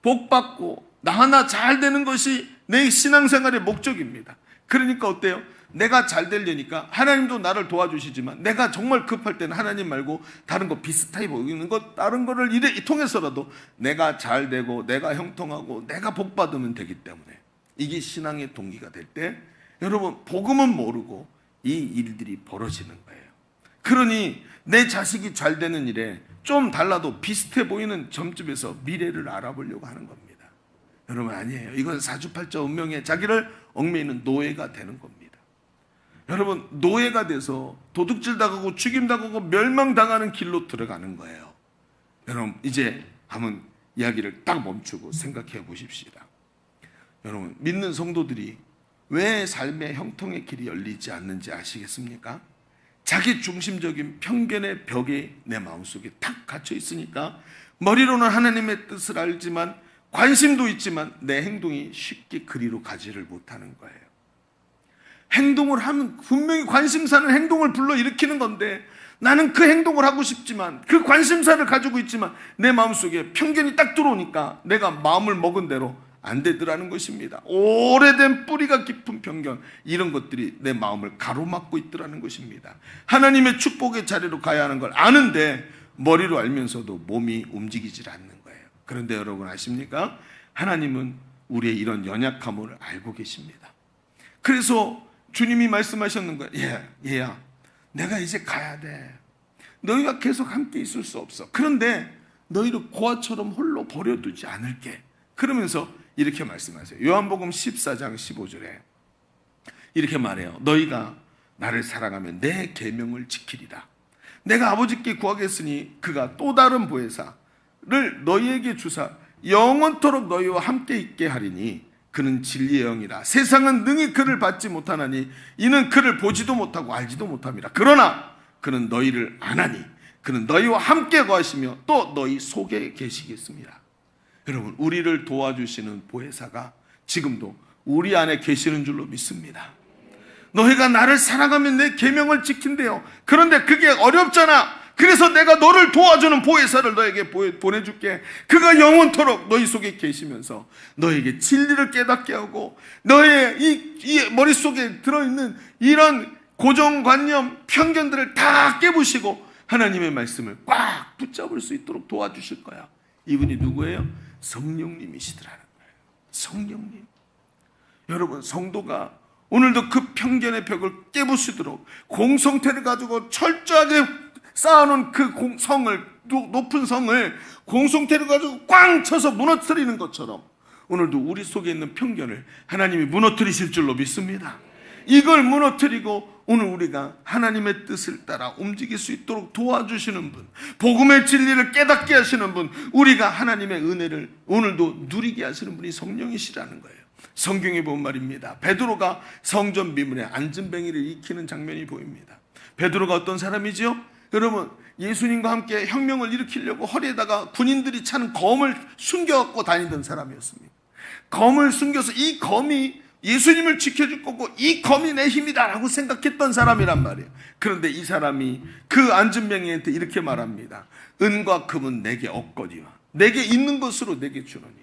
복 받고 나 하나 잘 되는 것이 내 신앙생활의 목적입니다. 그러니까 어때요? 내가 잘 되려니까 하나님도 나를 도와주시지만 내가 정말 급할 때는 하나님 말고 다른 거 비슷하게 보이는 것, 다른 거를 통해서라도 내가 잘 되고 내가 형통하고 내가 복 받으면 되기 때문에 이게 신앙의 동기가 될 때 여러분, 복음은 모르고 이 일들이 벌어지는 거예요. 그러니 내 자식이 잘 되는 일에 좀 달라도 비슷해 보이는 점집에서 미래를 알아보려고 하는 겁니다. 여러분, 아니에요. 이건 사주팔자 운명에 자기를 얽매이는 노예가 되는 겁니다. 여러분, 노예가 돼서 도둑질 당하고 죽임 당하고 멸망당하는 길로 들어가는 거예요. 여러분, 이제 한번 이야기를 딱 멈추고 생각해 보십시다. 여러분, 믿는 성도들이 왜 삶의 형통의 길이 열리지 않는지 아시겠습니까? 자기 중심적인 편견의 벽에 내 마음속에 탁 갇혀 있으니까 머리로는 하나님의 뜻을 알지만 관심도 있지만 내 행동이 쉽게 그리로 가지를 못하는 거예요. 행동을 하면 분명히 관심사는 행동을 불러일으키는 건데 나는 그 행동을 하고 싶지만 그 관심사를 가지고 있지만 내 마음속에 편견이 딱 들어오니까 내가 마음을 먹은 대로 안 되더라는 것입니다. 오래된 뿌리가 깊은 편견, 이런 것들이 내 마음을 가로막고 있더라는 것입니다. 하나님의 축복의 자리로 가야 하는 걸 아는데 머리로 알면서도 몸이 움직이질 않는 거예요. 그런데 여러분 아십니까? 하나님은 우리의 이런 연약함을 알고 계십니다. 그래서 주님이 말씀하셨는 거예요. 얘야, 내가 이제 가야 돼. 너희가 계속 함께 있을 수 없어. 그런데 너희를 고아처럼 홀로 버려두지 않을게. 그러면서 이렇게 말씀하세요. 요한복음 14장 15절에 이렇게 말해요. 너희가 나를 사랑하면 내 계명을 지키리라. 내가 아버지께 구하겠으니 그가 또 다른 보혜사를 너희에게 주사 영원토록 너희와 함께 있게 하리니 그는 진리의 영이라. 세상은 능히 그를 받지 못하나니 이는 그를 보지도 못하고 알지도 못함이라. 그러나 그는 너희를 아나니 그는 너희와 함께 거하시며 또 너희 속에 계시겠습니다. 여러분, 우리를 도와주시는 보혜사가 지금도 우리 안에 계시는 줄로 믿습니다. 너희가 나를 사랑하면 내 계명을 지킨대요. 그런데 그게 어렵잖아. 그래서 내가 너를 도와주는 보혜사를 너에게 보내줄게. 그가 영원토록 너희 속에 계시면서 너에게 진리를 깨닫게 하고 너의 이 머릿속에 들어있는 이런 고정관념, 편견들을 다 깨부시고 하나님의 말씀을 꽉 붙잡을 수 있도록 도와주실 거야. 이분이 누구예요? 성령님이시더라는 거예요. 성령님. 여러분, 성도가 오늘도 그 편견의 벽을 깨부수도록 공성태를 가지고 철저하게 쌓아놓은 그 성을, 높은 성을 공성태를 가지고 꽝 쳐서 무너뜨리는 것처럼 오늘도 우리 속에 있는 편견을 하나님이 무너뜨리실 줄로 믿습니다. 이걸 무너뜨리고 오늘 우리가 하나님의 뜻을 따라 움직일 수 있도록 도와주시는 분, 복음의 진리를 깨닫게 하시는 분, 우리가 하나님의 은혜를 오늘도 누리게 하시는 분이 성령이시라는 거예요. 성경에 본 말입니다. 베드로가 성전 미문에 안전뱅이를 익히는 장면이 보입니다. 베드로가 어떤 사람이지요? 여러분, 예수님과 함께 혁명을 일으키려고 허리에다가 군인들이 차는 검을 숨겨갖고 다니던 사람이었습니다. 검을 숨겨서 이 검이 예수님을 지켜줄 거고 이 검이 내 힘이다라고 생각했던 사람이란 말이에요. 그런데 이 사람이 그 안전뱅이한테 이렇게 말합니다. 은과 금은 내게 없거니와 내게 있는 것으로 내게 주노니.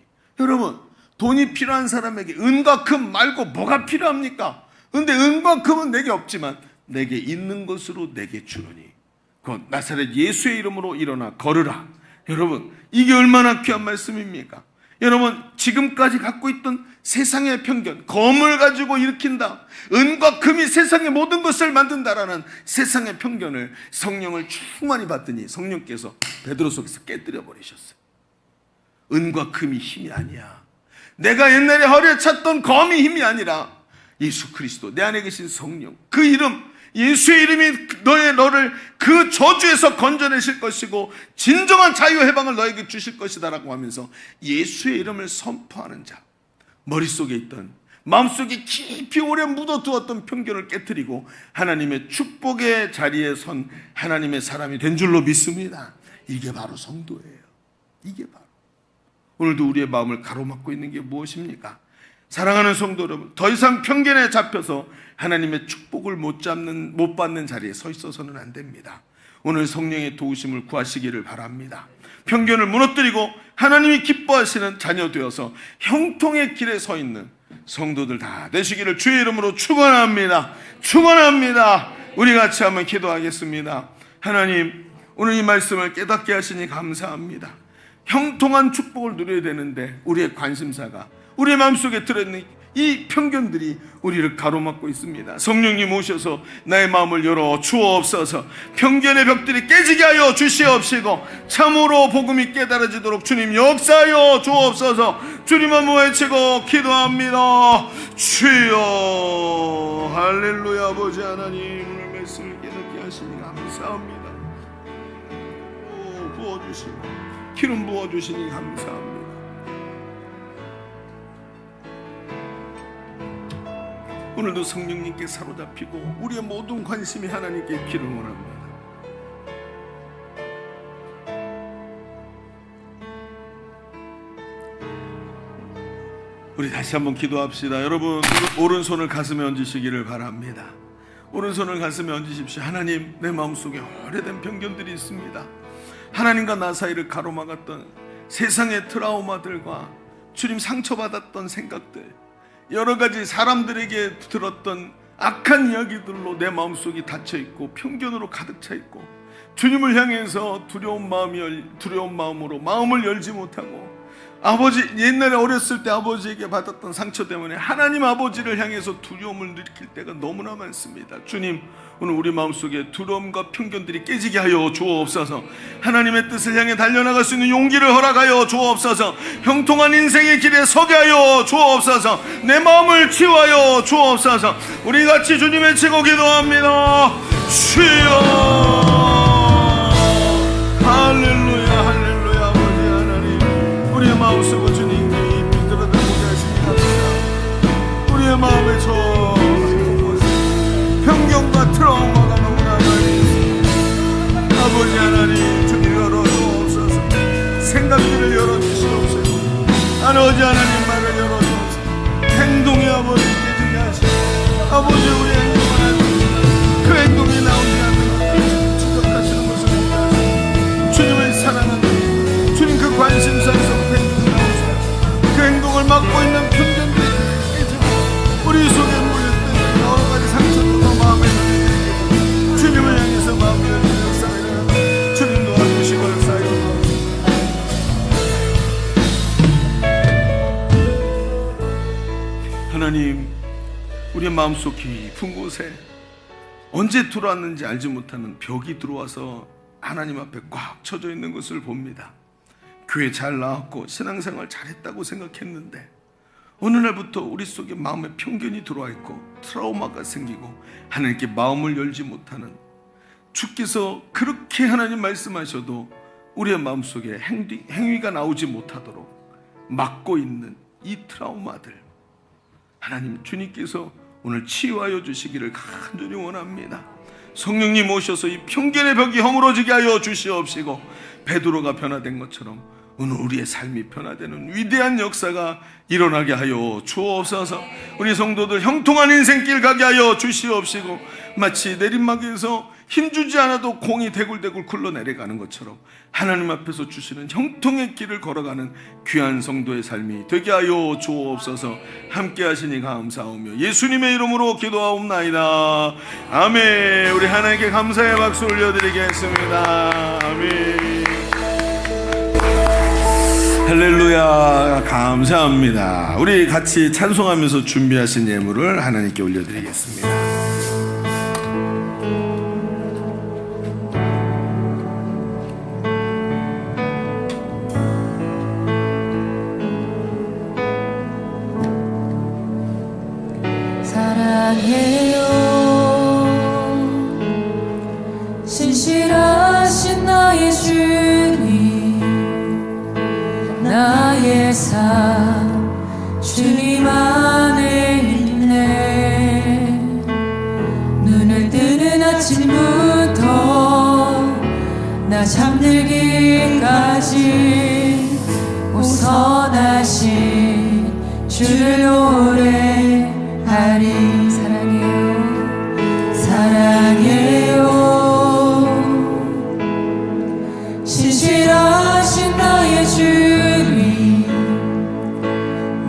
여러분, 돈이 필요한 사람에게 은과 금 말고 뭐가 필요합니까? 그런데 은과 금은 내게 없지만 내게 있는 것으로 내게 주노니 곧 나사렛 예수의 이름으로 일어나 걸으라. 여러분, 이게 얼마나 귀한 말씀입니까? 여러분, 지금까지 갖고 있던 세상의 편견, 검을 가지고 일으킨다, 은과 금이 세상의 모든 것을 만든다라는 세상의 편견을 성령을 충만히 받더니 성령께서 베드로 속에서 깨뜨려 버리셨어요. 은과 금이 힘이 아니야. 내가 옛날에 허리에 찼던 검이 힘이 아니라 예수 그리스도, 내 안에 계신 성령, 그 이름, 예수의 이름이 너를 그 저주에서 건져내실 것이고 진정한 자유 해방을 너에게 주실 것이다 라고 하면서 예수의 이름을 선포하는 자, 머릿속에 있던, 마음속에 깊이 오래 묻어두었던 편견을 깨트리고 하나님의 축복의 자리에 선 하나님의 사람이 된 줄로 믿습니다. 이게 바로 성도예요. 이게 바로. 오늘도 우리의 마음을 가로막고 있는 게 무엇입니까? 사랑하는 성도 여러분, 더 이상 편견에 잡혀서 하나님의 축복을 못 받는 자리에 서 있어서는 안 됩니다. 오늘 성령의 도우심을 구하시기를 바랍니다. 편견을 무너뜨리고 하나님이 기뻐하시는 자녀 되어서 형통의 길에 서 있는 성도들 다 되시기를 주의 이름으로 축원합니다. 축원합니다. 우리 같이 한번 기도하겠습니다. 하나님, 오늘 이 말씀을 깨닫게 하시니 감사합니다. 형통한 축복을 누려야 되는데 우리의 관심사가, 우리의 마음속에 들어있는 이 편견들이 우리를 가로막고 있습니다. 성령님 오셔서 나의 마음을 열어 주옵소서. 편견의 벽들이 깨지게 하여 주시옵시고 참으로 복음이 깨달아지도록 주님 역사하여 주옵소서. 주님 한번 외치고 기도합니다. 주여. 할렐루야. 아버지 하나님, 오늘 말씀을 깨닫게 하시니 감사합니다. 부어주시고 기름 부어주시니 감사합니다. 오늘도 성령님께 사로잡히고 우리의 모든 관심이 하나님께 있기를 원합니다. 우리 다시 한번 기도합시다. 여러분, 오른손을 가슴에 얹으시기를 바랍니다. 오른손을 가슴에 얹으십시오. 하나님, 내 마음속에 오래된 편견들이 있습니다. 하나님과 나 사이를 가로막았던 세상의 트라우마들과 주님 상처받았던 생각들, 여러 가지 사람들에게 들었던 악한 이야기들로 내 마음속이 닫혀있고 편견으로 가득 차있고 주님을 향해서 두려운 마음으로 마음을 열지 못하고, 아버지, 옛날에 어렸을 때 아버지에게 받았던 상처 때문에 하나님 아버지를 향해서 두려움을 느낄 때가 너무나 많습니다. 주님, 오늘 우리 마음속에 두려움과 편견들이 깨지게 하여 주옵소서. 하나님의 뜻을 향해 달려나갈 수 있는 용기를 허락하여 주옵소서. 형통한 인생의 길에 서게 하여 주옵소서. 내 마음을 치유하여 주옵소서. 우리 같이 주님의 치고 기도합니다. 주여. 할렐루야, 할렐루야. 아버지 하나님, 우리의 마음속을 주님이 비틀어들게 하시니 감사합니다. 우리의 마음에 편견과 트라우마가 너무나 많이 있습니다. 아버지 하나님, 주님 열어주옵소서. 생각들을 열어주시옵소서. 아버지 하나님, 말을 열어주옵소서. 행동이 아버지 깨지게 하시고, 아버지 우리 행동을 하시고 그 행동이 나오지 않는 것들 추적하시는 것을 보게 하시고, 주님을 사랑하는 주님 그 관심사에서부터 행동이 나오세요. 그 행동을 막고 있는 편견들이 깨지고 우리 속에 물렸던 여러 가지 상처들과 마음에 들게 주님을 향해서 마음을 열는 역사가 일어나고 주님 도와주시고 역사하여 하나님, 우리의 마음속 깊은 곳에 언제 들어왔는지 알지 못하는 벽이 들어와서 하나님 앞에 꽉 쳐져 있는 것을 봅니다. 교회 잘 나왔고 신앙생활 잘했다고 생각했는데 어느 날부터 우리 속에 마음에 편견이 들어와 있고 트라우마가 생기고 하나님께 마음을 열지 못하는, 주께서 그렇게 하나님 말씀하셔도 우리의 마음속에 행위가 나오지 못하도록 막고 있는 이 트라우마들, 하나님 주님께서 오늘 치유하여 주시기를 간절히 원합니다. 성령님 오셔서 이 편견의 벽이 허물어지게 하여 주시옵시고, 베드로가 변화된 것처럼 오늘 우리의 삶이 변화되는 위대한 역사가 일어나게 하여 주옵소서. 우리 성도들 형통한 인생길 가게 하여 주시옵시고, 마치 내리막에서 힘주지 않아도 공이 대굴대굴 굴러내려가는 것처럼 하나님 앞에서 주시는 형통의 길을 걸어가는 귀한 성도의 삶이 되게 하여 주옵소서. 함께 하시니 감사하며 예수님의 이름으로 기도하옵나이다. 아멘. 우리 하나님께 감사의 박수 올려드리겠습니다. 아멘. 할렐루야. 감사합니다. 우리 같이 찬송하면서 준비하신 예물을 하나님께 올려드리겠습니다. 사랑해요 신실하신 나의 주님 나의 삶 주님 안에 있네 눈을 뜨는 아침부터 나 잠들기까지 오선하신 주를 노래하리 사랑해요 신실하신 나의 주님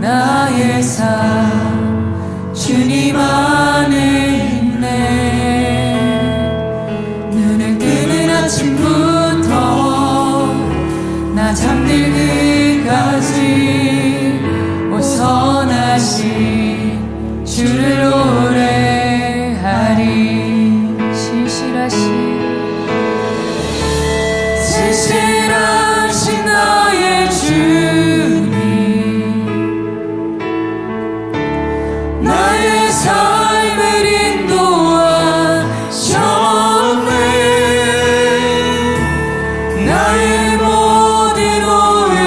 나의 삶 주님 안에 있네 눈을 뜨는 아침부터 나 잠들기까지 오선하신 주를 노래하리 신실하신 나의 주님 나의 삶을 인도하셨네 나의 모든 오해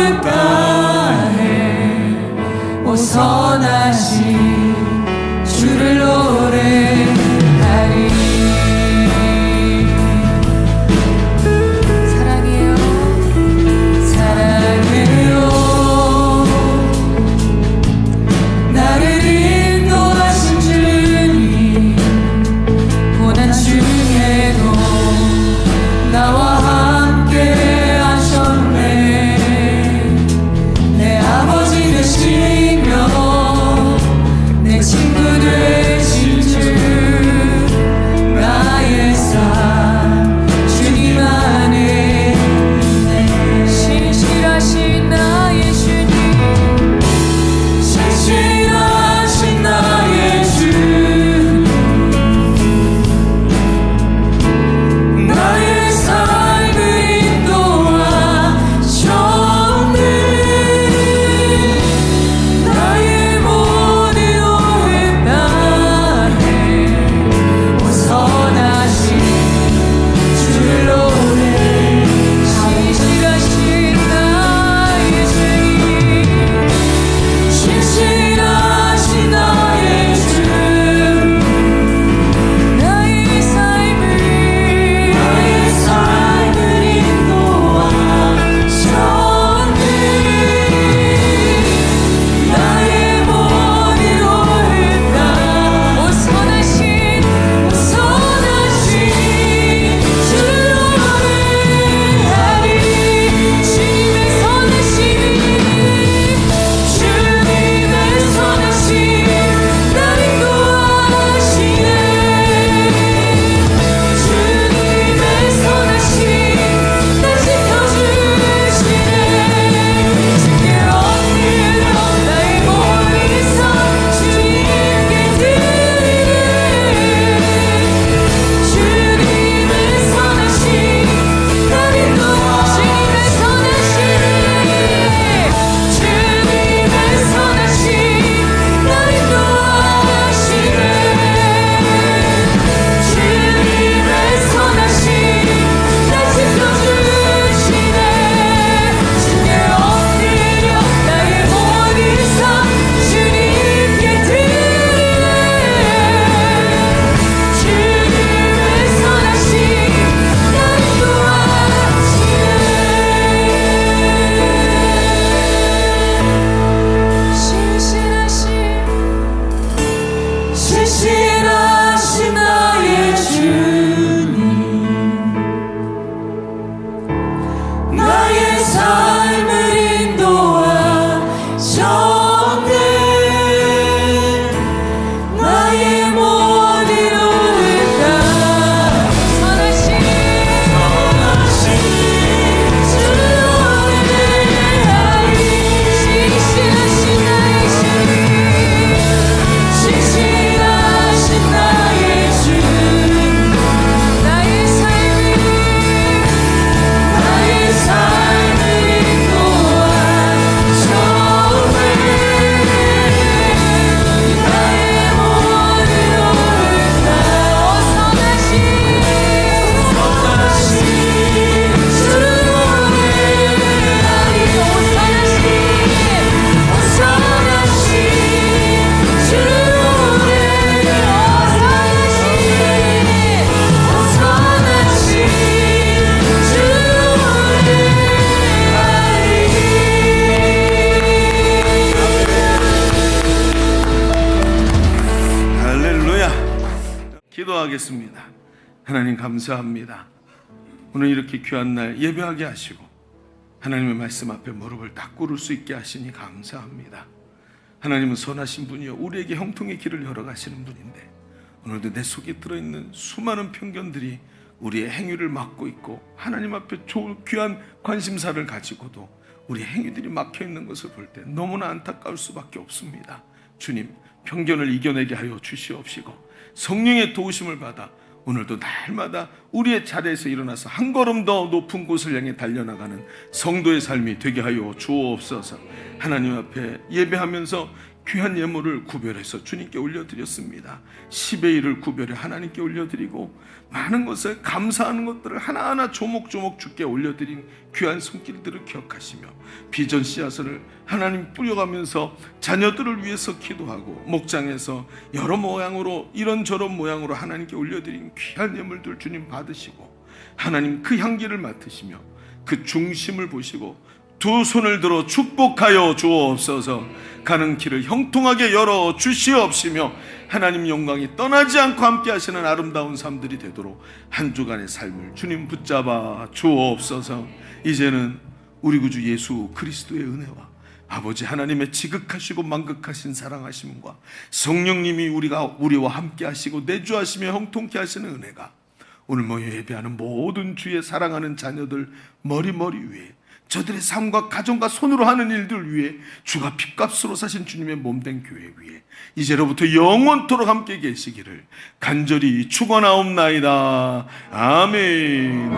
기도하겠습니다. 하나님 감사합니다. 오늘 이렇게 귀한 날 예배하게 하시고 하나님의 말씀 앞에 무릎을 딱 꿇을 수 있게 하시니 감사합니다. 하나님은 선하신 분이요 우리에게 형통의 길을 열어가시는 분인데 오늘도 내 속에 들어있는 수많은 편견들이 우리의 행위를 막고 있고 하나님 앞에 귀한 관심사를 가지고도 우리 행위들이 막혀있는 것을 볼 때 너무나 안타까울 수밖에 없습니다. 주님, 편견을 이겨내게 하여 주시옵시고 성령의 도우심을 받아 오늘도 날마다 우리의 자리에서 일어나서 한 걸음 더 높은 곳을 향해 달려나가는 성도의 삶이 되게 하여 주옵소서. 하나님 앞에 예배하면서 귀한 예물을 구별해서 주님께 올려드렸습니다. 10의 1을 구별해 하나님께 올려드리고 많은 것에 감사하는 것들을 하나하나 조목조목 주께 올려드린 귀한 손길들을 기억하시며 비전 씨앗을 하나님 뿌려가면서 자녀들을 위해서 기도하고 목장에서 여러 모양으로 이런저런 모양으로 하나님께 올려드린 귀한 예물들 주님 받으시고 하나님 그 향기를 맡으시며 그 중심을 보시고 두 손을 들어 축복하여 주옵소서. 가는 길을 형통하게 열어 주시옵시며 하나님 영광이 떠나지 않고 함께 하시는 아름다운 삶들이 되도록 한 주간의 삶을 주님 붙잡아 주옵소서. 이제는 우리 구주 예수 그리스도의 은혜와 아버지 하나님의 지극하시고 만극하신 사랑하심과 성령님이 우리와 함께 하시고 내주하시며 형통케 하시는 은혜가 오늘 모여 예배하는 모든 주의 사랑하는 자녀들 머리머리 위에 저들의 삶과 가정과 손으로 하는 일들 위해 주가 핏값으로 사신 주님의 몸된 교회 위에 이제로부터 영원토록 함께 계시기를 간절히 축원하옵나이다. 아멘.